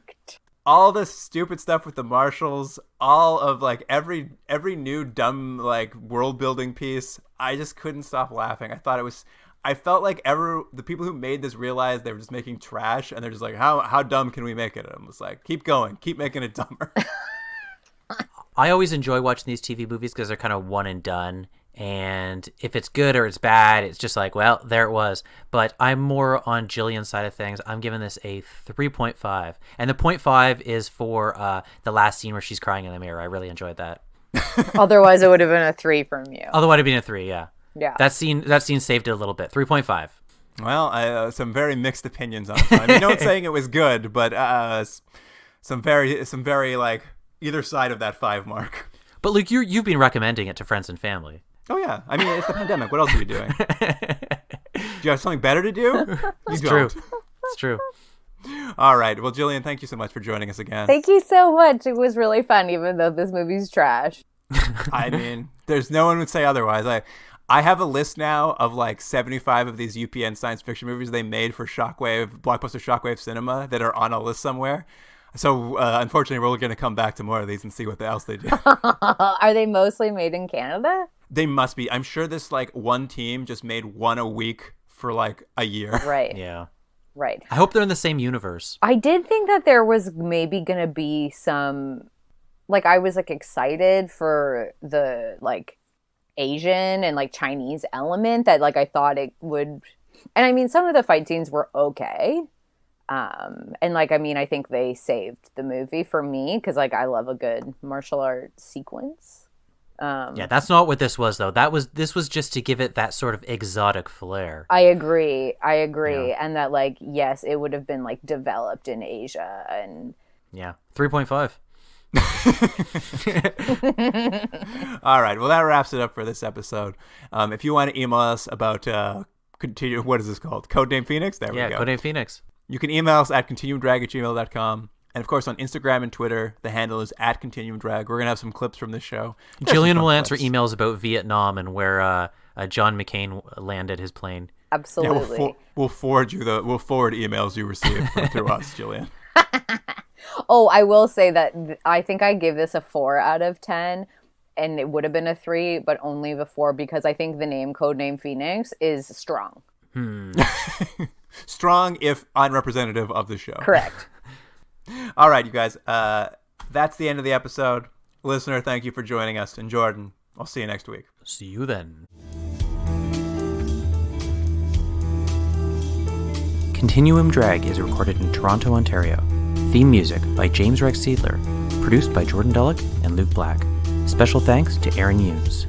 A: All the stupid stuff with the marshals, all of like every new dumb like world building piece, I just couldn't stop laughing. I felt like the people who made this realized they were just making trash, and they're just like, how dumb can we make it? And I was like, keep going, keep making it dumber.
D: I always enjoy watching these TV movies because they're kind of one and done. And if it's good or it's bad, it's just like, well, there it was. But I'm more on Gillian's side of things. I'm giving this a 3.5. And the 0.5 is for the last scene where she's crying in the mirror. I really enjoyed that.
E: Otherwise, it would have been a 3 from you.
D: Otherwise, it'd been a 3, yeah.
E: Yeah.
D: That scene saved it a little bit. 3.5.
A: Well, some very mixed opinions on this one. I mean, no one's saying it was good, but some very like either side of that 5 mark.
D: But Luke, you've been recommending it to friends and family.
A: Oh yeah, I mean it's the pandemic. What else are you doing? Do you have something better to do?
D: It's true. It's true.
A: All right. Well, Gillian, thank you so much for joining us again.
E: Thank you so much. It was really fun, even though this movie's trash.
A: I mean, there's no one would say otherwise. I have a list now of like 75 of these UPN science fiction movies they made for Blockbuster Shockwave Cinema that are on a list somewhere. So, unfortunately, we're going to come back to more of these and see what else they do.
E: Are they mostly made in Canada?
A: They must be. I'm sure this like one team just made one a week for like a year.
E: Right.
D: Yeah.
E: Right.
D: I hope they're in the same universe.
E: I did think that there was maybe going to be some, like, I was like excited for the like Asian and like Chinese element that like I thought it would. And I mean, some of the fight scenes were okay. And like, I mean, I think they saved the movie for me because like I love a good martial art sequence.
D: Yeah, that's not what this was though. This was just to give it that sort of exotic flair.
E: I agree.
D: Yeah.
E: And that like, yes, it would have been like developed in Asia and
D: Yeah. 3.5.
A: All right. Well, that wraps it up for this episode. If you want to email us about what is this called? Codename Phoenix? There we go.
D: Yeah, Codename Phoenix.
A: You can email us at continuumdrag@gmail.com. And of course, on Instagram and Twitter, the handle is @continuumdrag. We're going to have some clips from this show.
D: Gillian will answer emails about Vietnam and where John McCain landed his plane.
E: Absolutely.
A: Yeah, we'll forward emails you receive through us, Gillian.
E: Oh, I will say that I think I give this a 4 out of 10, and it would have been a 3, but only the 4 because I think the name Codename Phoenix is strong.
A: Strong, if unrepresentative of the show.
E: Correct.
A: All right, you guys. That's the end of the episode. Listener, thank you for joining us. And Jordan, I'll see you next week.
D: See you then. Continuum Drag is recorded in Toronto, Ontario. Theme music by James Rex Seidler. Produced by Jordan Dullock and Luke Black. Special thanks to Aaron Hughes.